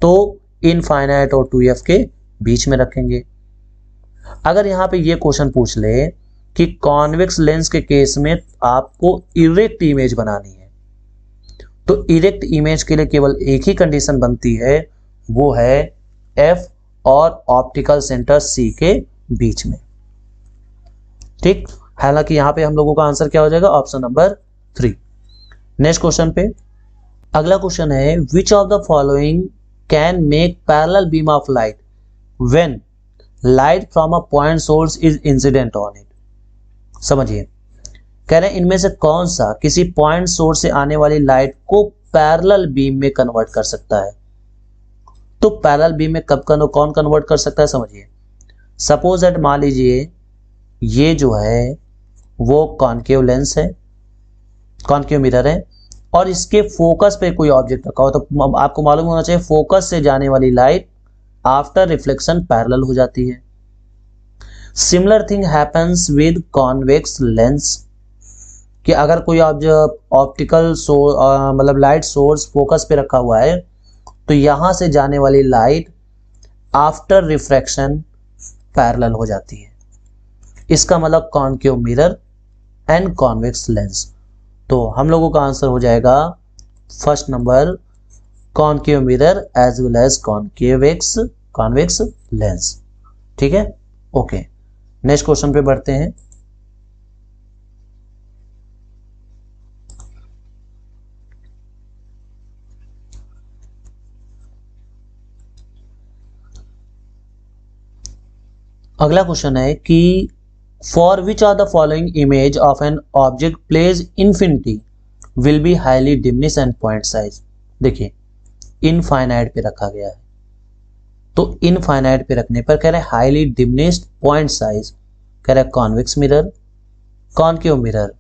तो इनफाइनाइट और 2f के बीच में रखेंगे। अगर यहाँ पे ये क्वेश्चन पूछ ले कि कॉन्वेक्स लेंस के केस में आपको इरेक्ट इमेज बनानी है, तो इरेक्ट इमेज के लिए केवल एक ही कंडीशन बनती है, वो है f और ऑप्टिकल सेंटर C के बीच में, ठीक। हालांकि यहां पे हम लोगों का आंसर क्या हो जाएगा, ऑप्शन नंबर 3। नेक्स्ट क्वेश्चन पे अगला क्वेश्चन है, विच of the following can make parallel beam of light when light from a point source is incident on it. समझिए, कह रहे हैं इनमें से कौन सा किसी पॉइंट सोर्स से आने वाली लाइट को पैरेलल बीम में कन्वर्ट कर सकता है। तो पैरेलल बीम में कौन कन्वर्ट कर सकता है, समझिए। सपोज दैट मान लीजिए ये जो है वो कॉनकेव लेंस है, कॉनकेव मिरर है, और इसके फोकस पे कोई ऑब्जेक्ट रखा हो, तो आपको मालूम होना चाहिए फोकस से जाने वाली लाइट आफ्टर रिफ्लेक्शन पैरेलल हो जाती है। Similar thing happens with convex lens, कि अगर कोई ऑप्टिकल मतलब लाइट सोर्स फोकस पे रखा हुआ है, तो यहां से जाने वाली लाइट आफ्टर रिफ्रैक्शन पैरेलल हो जाती है। इसका मतलब concave mirror and convex lens. तो हम लोगों का आंसर हो जाएगा first number, concave mirror as well as convex lens, ठीक है। ओके, नेक्स्ट क्वेश्चन पे बढ़ते हैं। अगला क्वेश्चन है कि for which are the following image of an object placed infinity will be highly diminish and point size. देखिए infinite पे रखा गया है, तो इनफाइनाइट पे रखने पर कह रहे हैं हाईली डिमिनिश्ड पॉइंट साइज, कह रहे हैं convex mirror, concave mirror,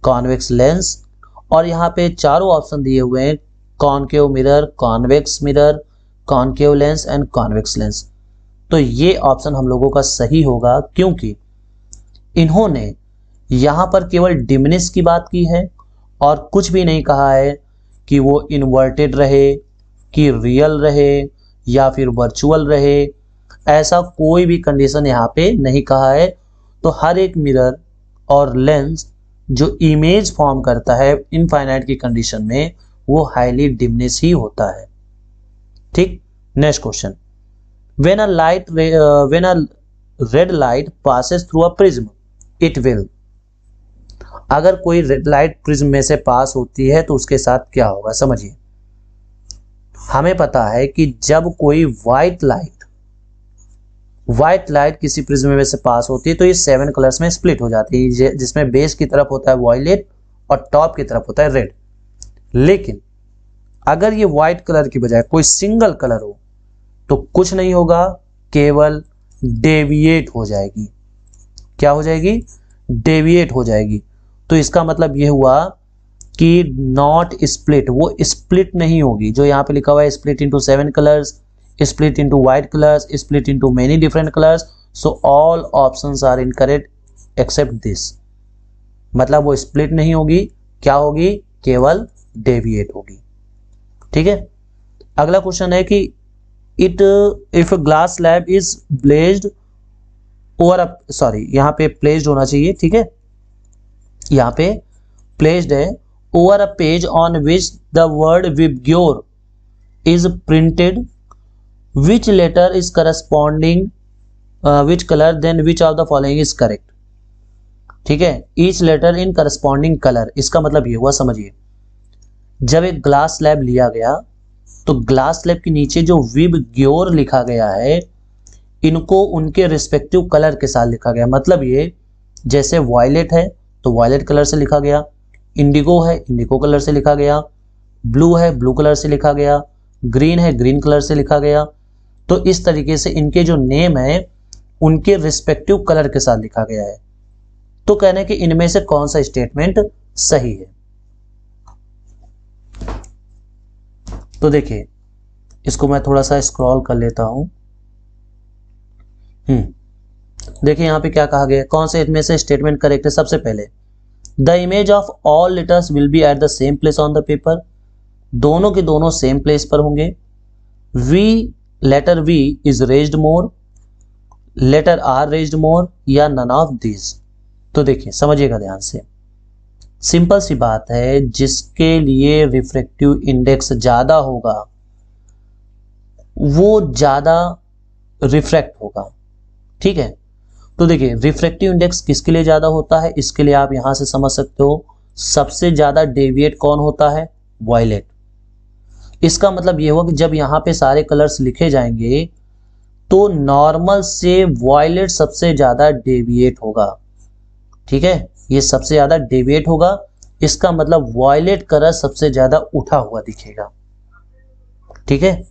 convex lens, और यहाँ पे चारों ऑप्शन दिए हुए हैं concave mirror, convex mirror, concave lens and convex lens. तो ये ऑप्शन हम लोगों का सही होगा, क्योंकि इन्होंने यहां पर केवल डिमिनिश की बात की है और कुछ भी नहीं कहा है कि वो इन्वर्टेड रहे, कि रियल रहे या फिर वर्चुअल रहे, ऐसा कोई भी कंडीशन यहाँ पे नहीं कहा है। तो हर एक मिरर और लेंस जो इमेज फॉर्म करता है इनफाइनाइट की कंडीशन में, वो हाईली डिमिनिश ही होता है। ठीक, next question, when a red light passes through a prism it will, अगर कोई रेड लाइट प्रिज्म में से पास होती है तो उसके साथ क्या होगा, समझिए। हमें पता है कि जब कोई व्हाइट लाइट किसी प्रिज्म में से पास होती है तो ये 7 कलर्स में स्प्लिट हो जाती है, जिसमें बेस की तरफ होता है वॉयलेट और टॉप की तरफ होता है रेड। लेकिन अगर ये व्हाइट कलर की बजाय कोई सिंगल कलर हो तो कुछ नहीं होगा, केवल डेविएट हो जाएगी। क्या हो जाएगी, डेविएट हो जाएगी। तो इसका मतलब ये हुआ कि नॉट स्प्लिट, वो स्प्लिट नहीं होगी। जो यहाँ पे लिखा हुआ है split into 7 colours, split into white colours, split into many different colours, so all options are incorrect except this. मतलब वो स्प्लिट नहीं होगी, क्या होगी, केवल डेविएट होगी। ठीक है, अगला क्वेश्चन है कि if a glass slab is placed over a, sorry यहाँ पे placed होना चाहिए, ठीक है, यहाँ पे placed है, over a page on which the word Vibgyor is printed, which letter is corresponding which color, then which of the following is correct। ठीक है, each letter in corresponding color, इसका मतलब ये हुआ, समझिए, जब एक ग्लास स्लैब लिया गया तो ग्लास स्लैब के नीचे जो विबग्योर लिखा गया है, इनको उनके रिस्पेक्टिव कलर के साथ लिखा गया। मतलब ये जैसे वॉयलेट है तो वॉयलेट कलर से लिखा गया, इंडिगो है इंडिगो कलर से लिखा गया, ब्लू है ब्लू कलर से लिखा गया, ग्रीन है ग्रीन कलर से लिखा गया। तो इस तरीके से इनके जो नेम है उनके रिस्पेक्टिव कलर के साथ लिखा गया है। तो कहने कि इनमें से कौन सा स्टेटमेंट सही है। तो देखिए इसको मैं थोड़ा सा स्क्रॉल कर लेता हूं। देखिए यहां पे क्या कहा गया, कौन से इनमें से स्टेटमेंट करेक्ट है। सबसे पहले, the image of all letters will be at the same place on the paper, दोनों के दोनों सेम प्लेस पर होंगे। V, letter V is raised more, letter R raised more, या नन ऑफ दिस। तो देखिए समझिएगा ध्यान से, सिंपल सी बात है, जिसके लिए रिफ्रैक्टिव इंडेक्स ज्यादा होगा वो ज्यादा रिफ्रैक्ट होगा। ठीक है, तो देखिए रिफ्रैक्टिव इंडेक्स किसके लिए ज्यादा होता है, इसके लिए आप यहां से समझ सकते हो, सबसे ज्यादा डेविएट कौन होता है, वॉयलेट। इसका मतलब यह हुआ कि जब यहां पे सारे कलर्स लिखे जाएंगे तो नॉर्मल से वॉयलेट सबसे ज्यादा डेविएट होगा। ठीक है, ये सबसे ज्यादा डेविएट होगा, इसका मतलब वॉयलेट कलर सबसे ज्यादा उठा हुआ दिखेगा। ठीक है,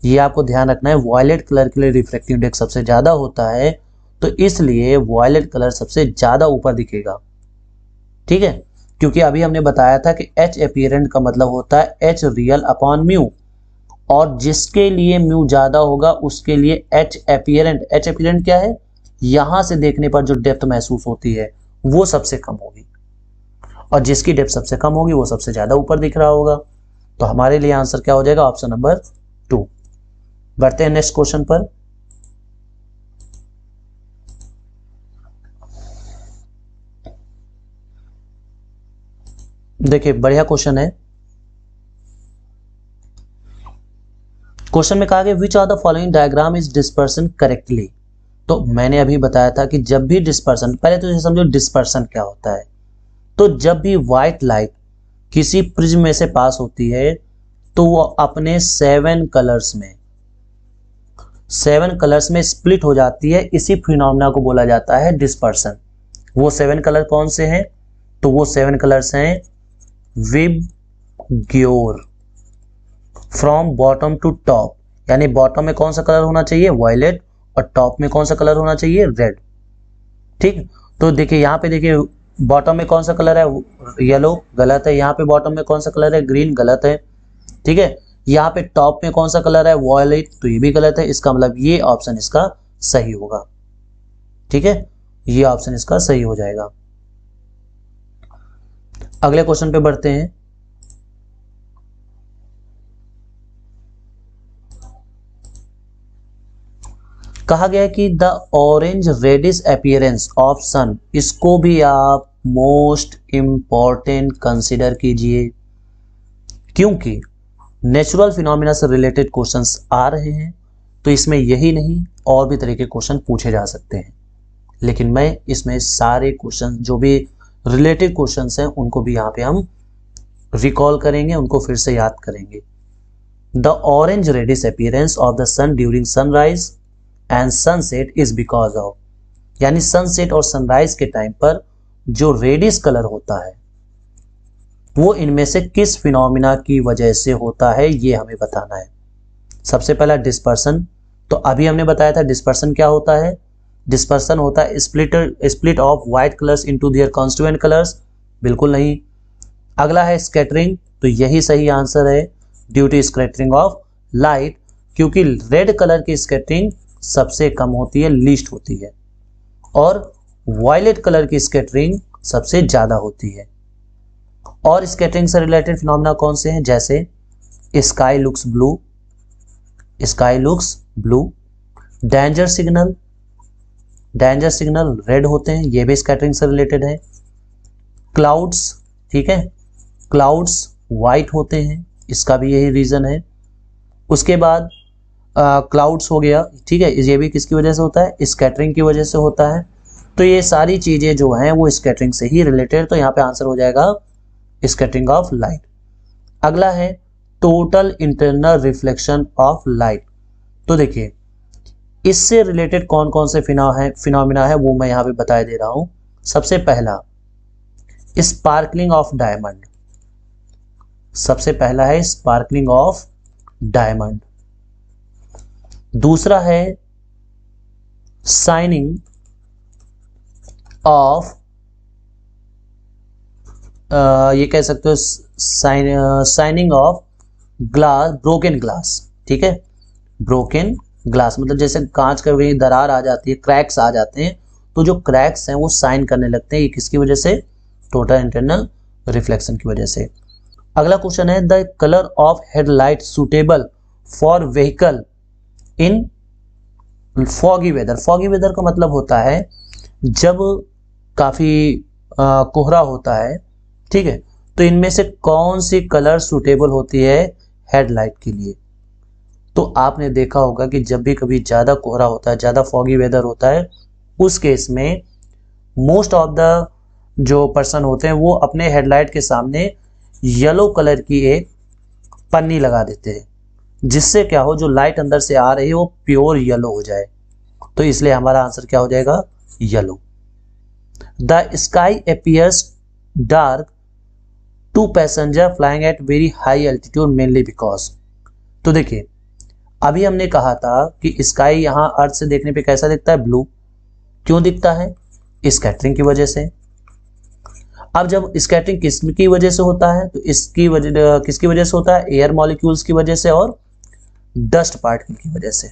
ये आपको ध्यान रखना है, वॉयलेट कलर के लिए रिफ्रैक्टिव इंडेक्स सबसे ज्यादा होता है, तो इसलिए वॉयलेट कलर सबसे ज्यादा ऊपर दिखेगा। ठीक है, क्योंकि अभी हमने बताया था कि एच एपियरेंट का मतलब होता है एच रियल अपॉन म्यू, और जिसके लिए म्यू ज्यादा होगा उसके लिए एच एपियरेंट। एच एपियरेंट क्या है, यहां से देखने पर जो डेप्थ महसूस होती है वो सबसे कम होगी, और जिसकी डेप्थ सबसे कम होगी वो सबसे ज्यादा ऊपर दिख रहा होगा। तो हमारे लिए आंसर क्या हो जाएगा, ऑप्शन नंबर 2। बढ़ते हैं नेक्स्ट क्वेश्चन पर। देखिए बढ़िया क्वेश्चन है। क्वेश्चन में कहा गया which are the following diagram is dispersion correctly. तो मैंने अभी बताया था कि जब भी डिस्पर्सन, पहले तो ये समझो डिस्पर्सन क्या होता है। तो जब भी व्हाइट लाइट किसी प्रिज्म में से पास होती है तो वो अपने 7 कलर्स में स्प्लिट हो जाती है। इसी फिनोमेना को बोला जाता है डिस्पर्सन। वो 7 कलर कौन से हैं, तो वो 7 कलर्स हैं VIBGYOR from bottom to top, यानी बॉटम में कौन सा कलर होना चाहिए, वायलेट, और टॉप में कौन सा कलर होना चाहिए, रेड। ठीक, तो देखिए यहाँ पे देखिए बॉटम में कौन सा कलर है, येलो, गलत है। यहाँ पे बॉटम में कौन सा कलर है, ग्रीन, गलत है। ठीक है, यहाँ पे टॉप में कौन सा कलर है, वायलेट, तो ये भी गलत है। इसका मतलब ये ऑप्शन इसका सही होगा। ठीक है, ये ऑप्शन इसका सही हो जाएगा। अगले क्वेश्चन पे बढ़ते हैं। कहा गया है कि the orange reddish appearance of sun, इसको भी आप मोस्ट इंपॉर्टेंट कंसिडर कीजिए, क्योंकि नेचुरल फिनोमिना से रिलेटेड क्वेश्चंस आ रहे हैं। तो इसमें यही नहीं और भी तरह के क्वेश्चन पूछे जा सकते हैं, लेकिन मैं इसमें सारे क्वेश्चन जो भी रिलेटेड क्वेश्चंस हैं उनको भी यहाँ पे हम रिकॉल करेंगे, उनको फिर से याद करेंगे। The orange reddish appearance of the sun during sunrise and sunset is because of, यानी सनसेट और सनराइज के टाइम पर जो रेडिश कलर होता है वो इनमें से किस फिनोमिना की वजह से होता है, ये हमें बताना है। सबसे पहला डिस्पर्सन, तो अभी हमने बताया था डिस्पर्सन क्या होता है। डिस्पर्सन होता है split of white colours into their constituent colours, बिल्कुल नहीं। अगला है स्कैटरिंग, तो यही सही आंसर है, due to scattering of light, क्योंकि रेड कलर की स्कैटरिंग सबसे कम होती है, लीस्ट होती है, और वायलेट कलर की स्कैटरिंग सबसे ज्यादा होती है। और स्कैटरिंग से रिलेटेड फिनोमेना कौन से हैं, जैसे sky looks blue, sky looks blue, danger signal red होते हैं, ये भी स्कैटरिंग से रिलेटेड है। क्लाउड्स, ठीक है, क्लाउड्स वाइट होते हैं, इसका भी यही रीजन है। उसके बाद क्लाउड्स हो गया, ठीक है, ये भी किसकी वजह से होता है, स्कैटरिंग की वजह से होता है। तो ये सारी चीजें जो हैं वो स्कैटरिंग से ही रिलेटेड, तो यहाँ पे आंसर हो जाएगा स्कैटरिंग ऑफ लाइट। अगला है total internal reflection of light. तो देखिए इससे रिलेटेड कौन कौन से फिनोमिना है वो मैं यहाँ पे बता दे रहा हूं। सबसे पहला स्पार्कलिंग ऑफ डायमंड, सबसे पहला है स्पार्कलिंग ऑफ डायमंड। दूसरा है शाइनिंग ऑफ, ये कह सकते हो shining of glass, broken glass, ठीक है, ब्रोकन ग्लास मतलब जैसे कांच का कहीं दरार आ जाती है, क्रैक्स आ जाते हैं, तो जो क्रैक्स हैं वो शाइन करने लगते हैं, ये किसकी वजह से, टोटल इंटरनल रिफ्लेक्शन की वजह से। अगला क्वेश्चन है the colour of headlight suitable for vehicle in foggy weather. Foggy weather का मतलब होता है जब काफी कोहरा होता है, ठीक है, तो इनमें से कौन सी कलर सूटेबल होती है हेडलाइट के लिए। तो आपने देखा होगा कि जब भी कभी ज्यादा कोहरा होता है, ज्यादा फॉगी वेदर होता है, उस केस में मोस्ट ऑफ द जो पर्सन होते हैं वो अपने हेडलाइट के सामने येलो कलर की एक पन्नी लगा देते हैं, जिससे क्या हो, जो लाइट अंदर से आ रही है वो प्योर येलो हो जाए। तो इसलिए हमारा आंसर क्या हो जाएगा, yellow. The sky appears dark to passenger flying at very high altitude mainly because. तो देखिए अभी हमने कहा था कि स्काई यहाँ अर्थ से देखने पे कैसा दिखता है, ब्लू। क्यों दिखता है, स्कैटरिंग की वजह से। अब जब स्कैटरिंग किसकी वजह से होता है, तो इसकी वजह किसकी वजह से होता है, एयर मॉलिक्यूल्स की वजह से और डस्ट पार्टिकल की वजह से।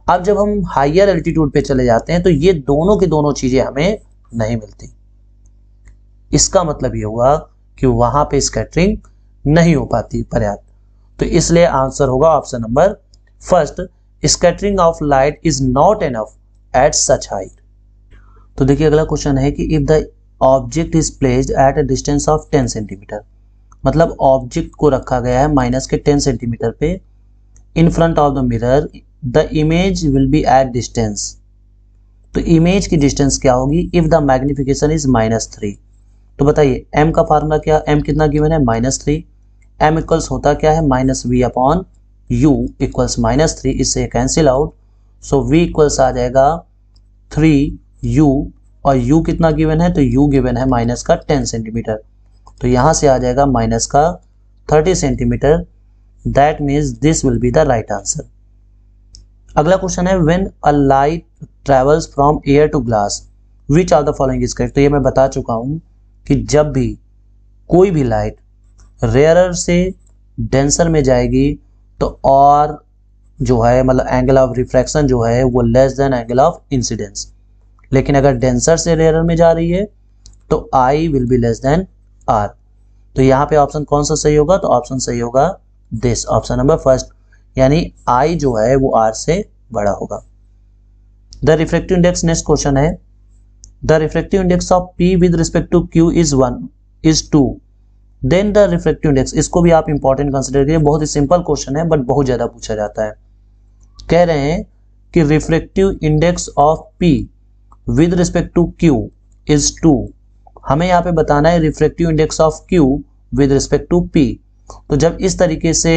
अब जब हम हायर एल्टीट्यूड पे चले जाते हैं तो ये दोनों की दोनों चीजें हमें नहीं मिलती। इसका मतलब ये हुआ कि वहां पे स्कैटरिंग नहीं हो पाती पर्याप्त। तो इसलिए आंसर होगा option number first, scattering of light is not enough at such height. तो देखिए अगला क्वेश्चन है कि if the object is placed at a distance of 10 centimetre, मतलब ऑब्जेक्ट को रखा गया है माइनस के 10 सेंटीमीटर पे इन front of the mirror, the image will be at distance. तो इमेज की डिस्टेंस क्या होगी, इफ द मैग्निफिकेशन इज -3। तो बताइए m का फार्मूला क्या, m कितना गिवन है, -3। m इक्वल्स होता क्या है, -v अपॉन u इक्वल्स -3, इससे कैंसिल आउट। सो v इक्वल्स आ जाएगा 3u, और u कितना गिवन है, तो u गिवन है माइनस का 10 सेंटीमीटर। तो यहाँ से आ जाएगा माइनस का 30 centimetre. That means this will be the right answer. अगला क्वेश्चन है when a light travels from air to glass which of the following is correct. तो ये मैं बता चुका हूं कि जब भी कोई भी लाइट रेयरर से डेंसर में जाएगी तो और जो है मतलब एंगल ऑफ रिफ्रैक्शन जो है वो less than angle of incidence. लेकिन अगर डेंसर से रेयरर में जा रही है तो i will be less than r. तो यहाँ पे ऑप्शन कौन सा सही होगा, तो ऑप्शन सही होगा दिस, ऑप्शन नंबर फर्स्ट, यानी आई जो है वो आर से बड़ा होगा। The refractive index, next question है the refractive index of P with respect to Q is 2 then the refractive index. इसको भी आप इंपॉर्टेंट कंसिडर करिए, बहुत ही सिंपल क्वेश्चन है बट बहुत ज्यादा पूछा जाता है। कह रहे हैं कि refractive index of P with respect to Q is 2। हमें यहाँ पे बताना है refractive index of Q with respect to P। तो जब इस तरीके से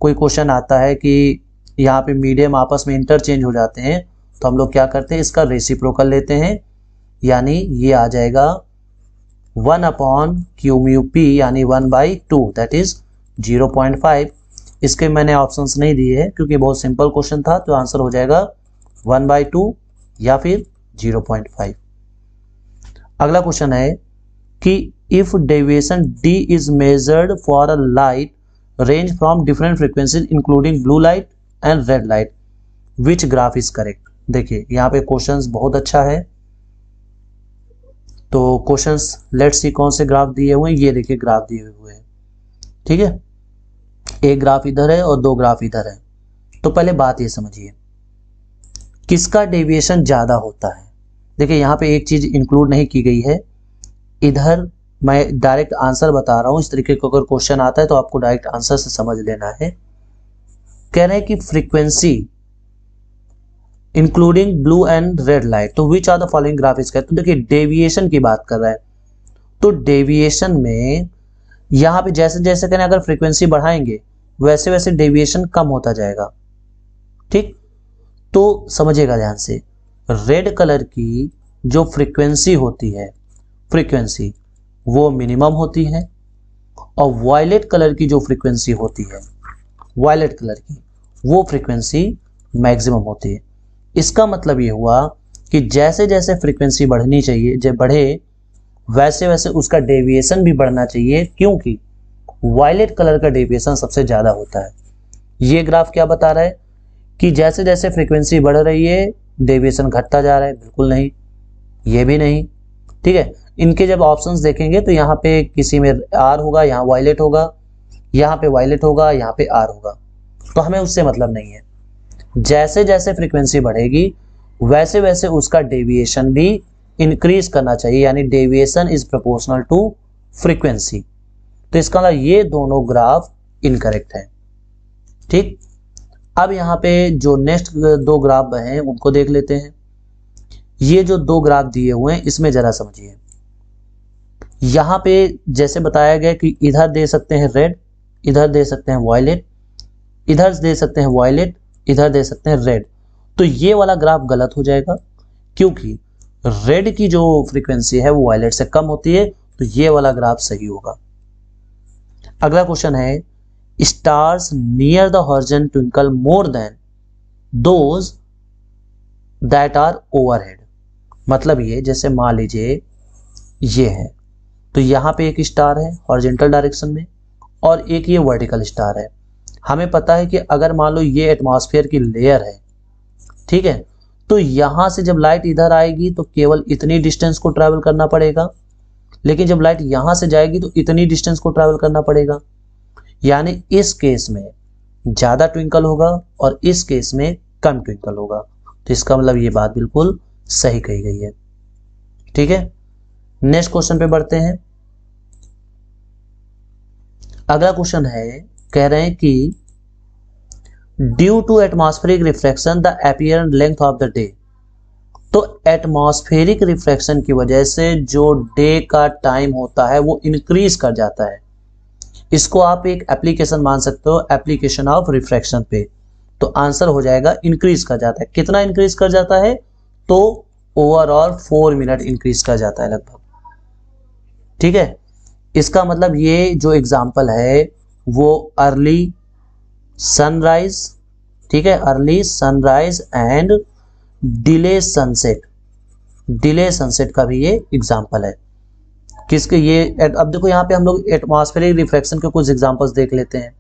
कोई क्वेश्चन आता है कि यहाँ पे मीडियम आपस में इंटरचेंज हो जाते हैं तो हम लोग क्या करते हैं, इसका रेसिप्रोकल लेते हैं, यानी ये आ जाएगा 1/Q/P यानी 1/2 दैट इज 0.5। इसके मैंने ऑप्शंस नहीं दिए हैं क्योंकि बहुत सिंपल क्वेश्चन था, तो आंसर हो जाएगा 1/2 या फिर 0.5। अगला क्वेश्चन है कि if deviation D is measured for a light range from different frequencies including blue light and red light which graph is correct. देखिए यहाँ पे क्वेश्चंस बहुत अच्छा है, तो क्वेश्चंस लेट्स सी कौन से ग्राफ दिए हुए हैं। ये देखिए ग्राफ दिए हुए हैं, ठीक है, एक ग्राफ इधर है और दो ग्राफ इधर है। तो पहले बात ये समझिए किसका डेविएशन ज्यादा होता है। देखिए यहाँ पे एक चीज इंक्लूड नहीं की गई है, इधर मैं डायरेक्ट आंसर बता रहा हूं, इस तरीके का अगर क्वेश्चन आता है तो आपको डायरेक्ट आंसर से समझ लेना है। कह रहे हैं कि frequency including blue and red light, तो which are the following graph is correct. तो देखिए डेविएशन की बात कर रहा है, तो डेविएशन में यहां पे जैसे जैसे करें अगर फ्रीक्वेंसी बढ़ाएंगे वैसे वैसे डेविएशन कम होता जाएगा, ठीक। तो समझिएगा ध्यान से, रेड कलर की जो फ्रीक्वेंसी होती है, फ्रीक्वेंसी वो मिनिमम होती है, और वायलेट कलर की जो फ्रीक्वेंसी होती है, वायलेट कलर की वो फ्रीक्वेंसी मैक्सिमम होती है। इसका मतलब ये हुआ कि जैसे जैसे फ्रीक्वेंसी बढ़नी चाहिए, जब बढ़े वैसे वैसे उसका डेविएशन भी बढ़ना चाहिए, क्योंकि वायलेट कलर का डेविएशन सबसे ज्यादा होता है। ये ग्राफ क्या बता रहा है कि जैसे जैसे फ्रीक्वेंसी बढ़ रही है डेविएशन घटता जा रहा है, बिल्कुल नहीं, ये भी नहीं, ठीक है। इनके जब ऑप्शंस देखेंगे तो यहाँ पे किसी में आर होगा, यहाँ वायलेट होगा, यहाँ पे वायलेट होगा, यहाँ पे आर होगा, तो हमें उससे मतलब नहीं है। जैसे जैसे फ्रीक्वेंसी बढ़ेगी वैसे वैसे उसका डेविएशन भी इंक्रीज करना चाहिए, यानी deviation is proportional to frequency. तो इसका मतलब ये दोनों ग्राफ इनकरेक्ट है, ठीक। अब यहाँ पे जो नेक्स्ट दो ग्राफ हैं उनको देख लेते हैं। ये जो दो ग्राफ दिए हुए हैं इसमें जरा समझिए, यहाँ पे जैसे बताया गया कि इधर दे सकते हैं रेड, इधर दे सकते हैं वायलेट, इधर दे सकते हैं वायलेट, इधर दे सकते हैं रेड। तो ये वाला ग्राफ गलत हो जाएगा क्योंकि रेड की जो फ्रीक्वेंसी है वो वायलेट से कम होती है, तो ये वाला ग्राफ सही होगा। अगला क्वेश्चन है stars near the horizon twinkle more than those that are overhead. मतलब ये जैसे मान लीजिए ये है, तो यहाँ पे एक स्टार है हॉरिजॉन्टल डायरेक्शन में और एक ये वर्टिकल स्टार है। हमें पता है कि अगर मान लो ये एटमॉस्फेयर की लेयर है, ठीक है, तो यहां से जब लाइट इधर आएगी तो केवल इतनी डिस्टेंस को ट्रैवल करना पड़ेगा, लेकिन जब लाइट यहां से जाएगी तो इतनी डिस्टेंस को ट्रैवल करना पड़ेगा। यानी इस केस में ज्यादा ट्विंकल होगा और इस केस में कम ट्विंकल होगा। तो इसका मतलब ये बात बिल्कुल सही कही गई है, ठीक है। नेक्स्ट क्वेश्चन पे बढ़ते हैं। अगला क्वेश्चन है, कह रहे हैं कि due to atmospheric refraction the appearance length of the day. तो एटमॉस्फेरिक रिफ्रैक्शन की वजह से जो डे का टाइम होता है वो इंक्रीज कर जाता है। इसको आप एक एप्लीकेशन मान सकते हो, एप्लीकेशन ऑफ रिफ्रैक्शन पे। तो आंसर हो जाएगा इंक्रीज कर जाता है। कितना इंक्रीज कर जाता है, तो ओवरऑल 4 मिनट इंक्रीज कर जाता है लगभग, ठीक है। इसका मतलब ये जो एग्जाम्पल है वो अर्ली सनराइज, ठीक है, early sunrise and delay sunset, delay sunset का भी ये एग्जाम्पल है। किसके ये, अब देखो यहाँ पे हम लोग एटमॉस्फेरिक रिफ्रैक्शन के कुछ एग्जांपल्स देख लेते हैं।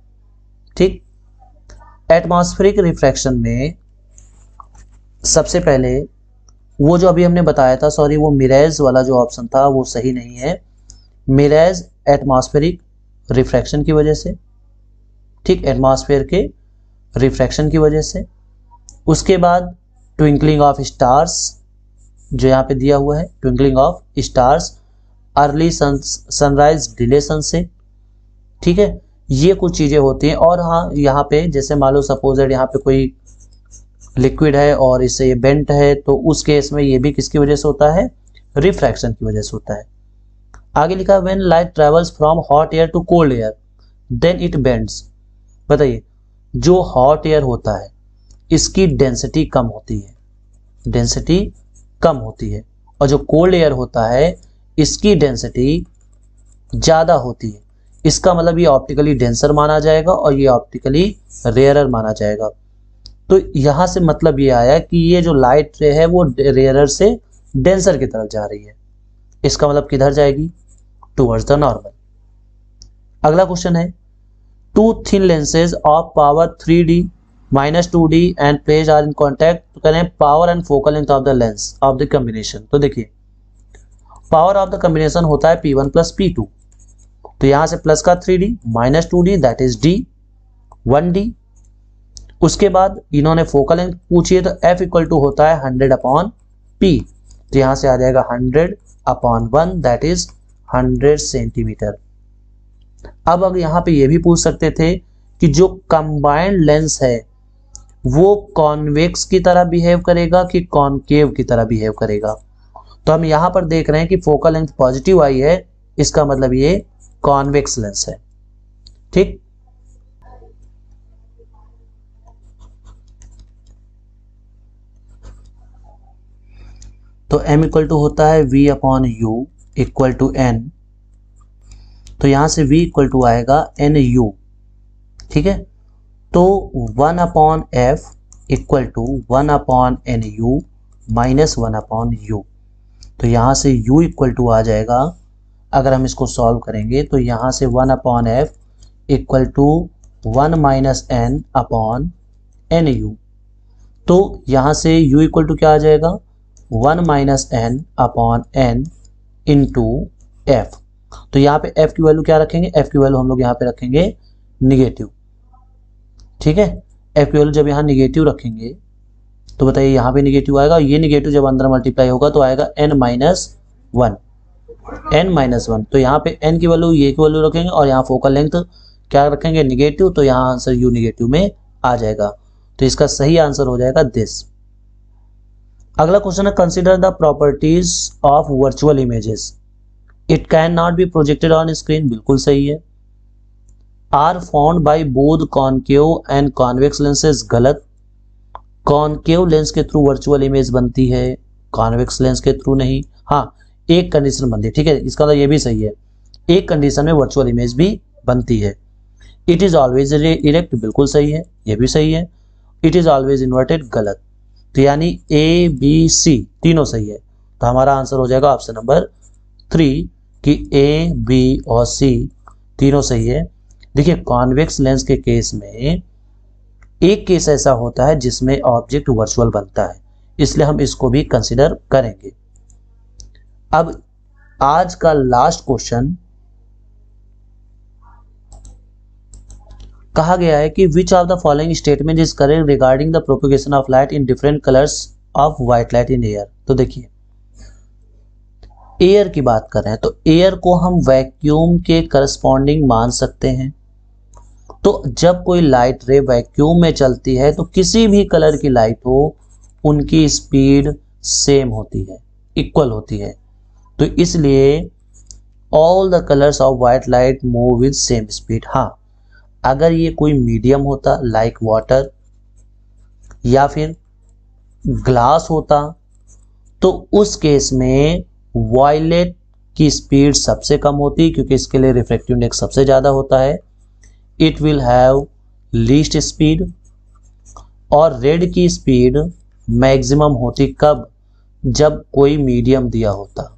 ठीक, एटमॉस्फेरिक रिफ्रैक्शन में सबसे पहले वो जो अभी हमने बताया था, सॉरी वो मिरेज वाला जो ऑप्शन था वो सही नहीं है। मिरेज एटमॉस्फेरिक रिफ्रैक्शन की वजह से, ठीक, एटमॉस्फेयर के रिफ्रैक्शन की वजह से। उसके बाद ट्विंकलिंग ऑफ स्टार्स जो यहाँ पे दिया हुआ है, twinkling of stars, early sunrise delay sunset, ठीक है, ये कुछ चीजें होती हैं। और हाँ, यहाँ पे जैसे मान लो सपोज यहाँ पे कोई लिक्विड है और इससे ये बेंट है, तो उस केस में ये भी किसकी वजह से होता है, रिफ्रैक्शन की वजह से होता है। आगे लिखा when light travels from hot air to cold air then it bends. बताइए, जो हॉट एयर होता है इसकी डेंसिटी कम होती है, डेंसिटी कम होती है, और जो कोल्ड एयर होता है इसकी डेंसिटी ज्यादा होती है। इसका मतलब ये ऑप्टिकली डेंसर माना जाएगा और ये ऑप्टिकली रेयरर माना जाएगा। तो यहां से मतलब ये आया कि ये जो लाइट रे है वो रेयरर से डेंसर की तरफ जा रही है। इसका मतलब किधर जाएगी, टुवर्ड्स द नॉर्मल। अगला क्वेश्चन है two thin lenses of power 3D minus 2D and phase are in contact, तो करें power and focal length of the lens of the combination. तो देखिए पावर ऑफ द कॉम्बिनेशन होता है P1 plus P2, तो यहां से प्लस का 3D minus 2D that is D 1D। उसके बाद इन्होंने फोकल लेंथ पूछी है, तो F इक्वल टू होता है 100/P, तो यहां से आ जाएगा 100/1 दैट इज 100 सेंटीमीटर। अब अगर यहाँ पे ये भी पूछ सकते थे कि जो कंबाइंड लेंस है वो कॉन्वेक्स की तरह बिहेव करेगा कि कॉनकेव की तरह बिहेव करेगा, तो हम यहां पर देख रहे हैं कि फोकल लेंथ पॉजिटिव आई है, इसका मतलब ये कॉन्वेक्स लेंस है। ठीक, तो m इक्वल टू होता है V/U इक्वल टू n, तो यहां से V इक्वल टू आएगा NU, ठीक है, तो 1/F equal to 1/NU minus 1/U, तो यहां से U इक्वल टू आ जाएगा, अगर हम इसको सॉल्व करेंगे तो यहां से 1/F equal to 1 minus n/NU, तो यहां से U इक्वल टू क्या आ जाएगा, 1 माइनस n/n इंटू F। तो यहाँ पे F की वैल्यू क्या रखेंगे, F की वैल्यू हम लोग यहाँ पे रखेंगे निगेटिव, ठीक है। F की वैल्यू जब यहाँ निगेटिव रखेंगे तो बताइए यहाँ पे निगेटिव आएगा, ये निगेटिव जब अंदर मल्टीप्लाई होगा तो आएगा n माइनस 1, तो यहाँ पे n की वैल्यू, ये की वैल्यू रखेंगे और यहाँ फोकल लेंथ क्या रखेंगे, निगेटिव, तो यहाँ आंसर U निगेटिव में आ जाएगा, तो इसका सही आंसर हो जाएगा दिस। अगला क्वेश्चन है consider the properties of virtual images, it can not be projected on screen, बिल्कुल सही है। Are found by both concave and convex lenses, गलत। कॉनकेव लेंस के थ्रू वर्चुअल इमेज बनती है, कॉन्वेक्स लेंस के थ्रू नहीं। हाँ, एक कंडीशन बनती है, ठीक है, इसका तो ये भी सही है, एक कंडीशन में वर्चुअल इमेज भी बनती है। इट इज ऑलवेज इरेक्ट, बिल्कुल सही है, ये भी सही है। इट इज ऑलवेज इन्वर्टेड, गलत। तो यानी A, B, C तीनों सही है, तो हमारा आंसर हो जाएगा ऑप्शन नंबर 3 कि A, B और C तीनों सही है। देखिए कॉन्वेक्स लेंस के केस में एक केस ऐसा होता है जिसमें ऑब्जेक्ट वर्चुअल बनता है, इसलिए हम इसको भी कंसीडर करेंगे। अब आज का लास्ट क्वेश्चन कहा गया है कि which of the following statement is correct regarding the propagation of light in different colours of white light in air. तो देखिए एयर की बात कर रहे हैं, तो एयर को हम वैक्यूम के करस्पॉन्डिंग मान सकते हैं। तो जब कोई लाइट रे वैक्यूम में चलती है तो किसी भी कलर की लाइट हो उनकी स्पीड सेम होती है, इक्वल होती है, तो इसलिए all the colours of white light move with same speed. हाँ, अगर ये कोई मीडियम होता लाइक वाटर या फिर ग्लास होता तो उस केस में वायलेट की स्पीड सबसे कम होती है क्योंकि इसके लिए रिफ्रैक्टिव इंडेक्स सबसे ज़्यादा होता है। It will have least speed. और रेड की स्पीड मैक्सिमम होती कब, जब कोई मीडियम दिया होता।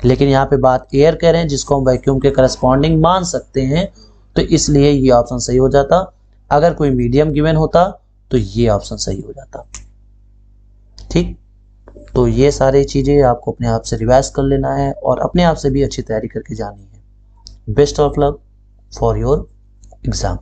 लेकिन यहाँ पे बात एयर कह रहे हैं जिसको हम वैक्यूम के करस्पॉन्डिंग मान सकते हैं, तो इसलिए ये ऑप्शन सही हो जाता। अगर कोई मीडियम गिवन होता तो ये ऑप्शन सही हो जाता। ठीक, तो ये सारी चीज़ें आपको अपने आप से रिवाइज कर लेना है और अपने आप से भी अच्छी तैयारी करके जानी है। Best of luck for your exam.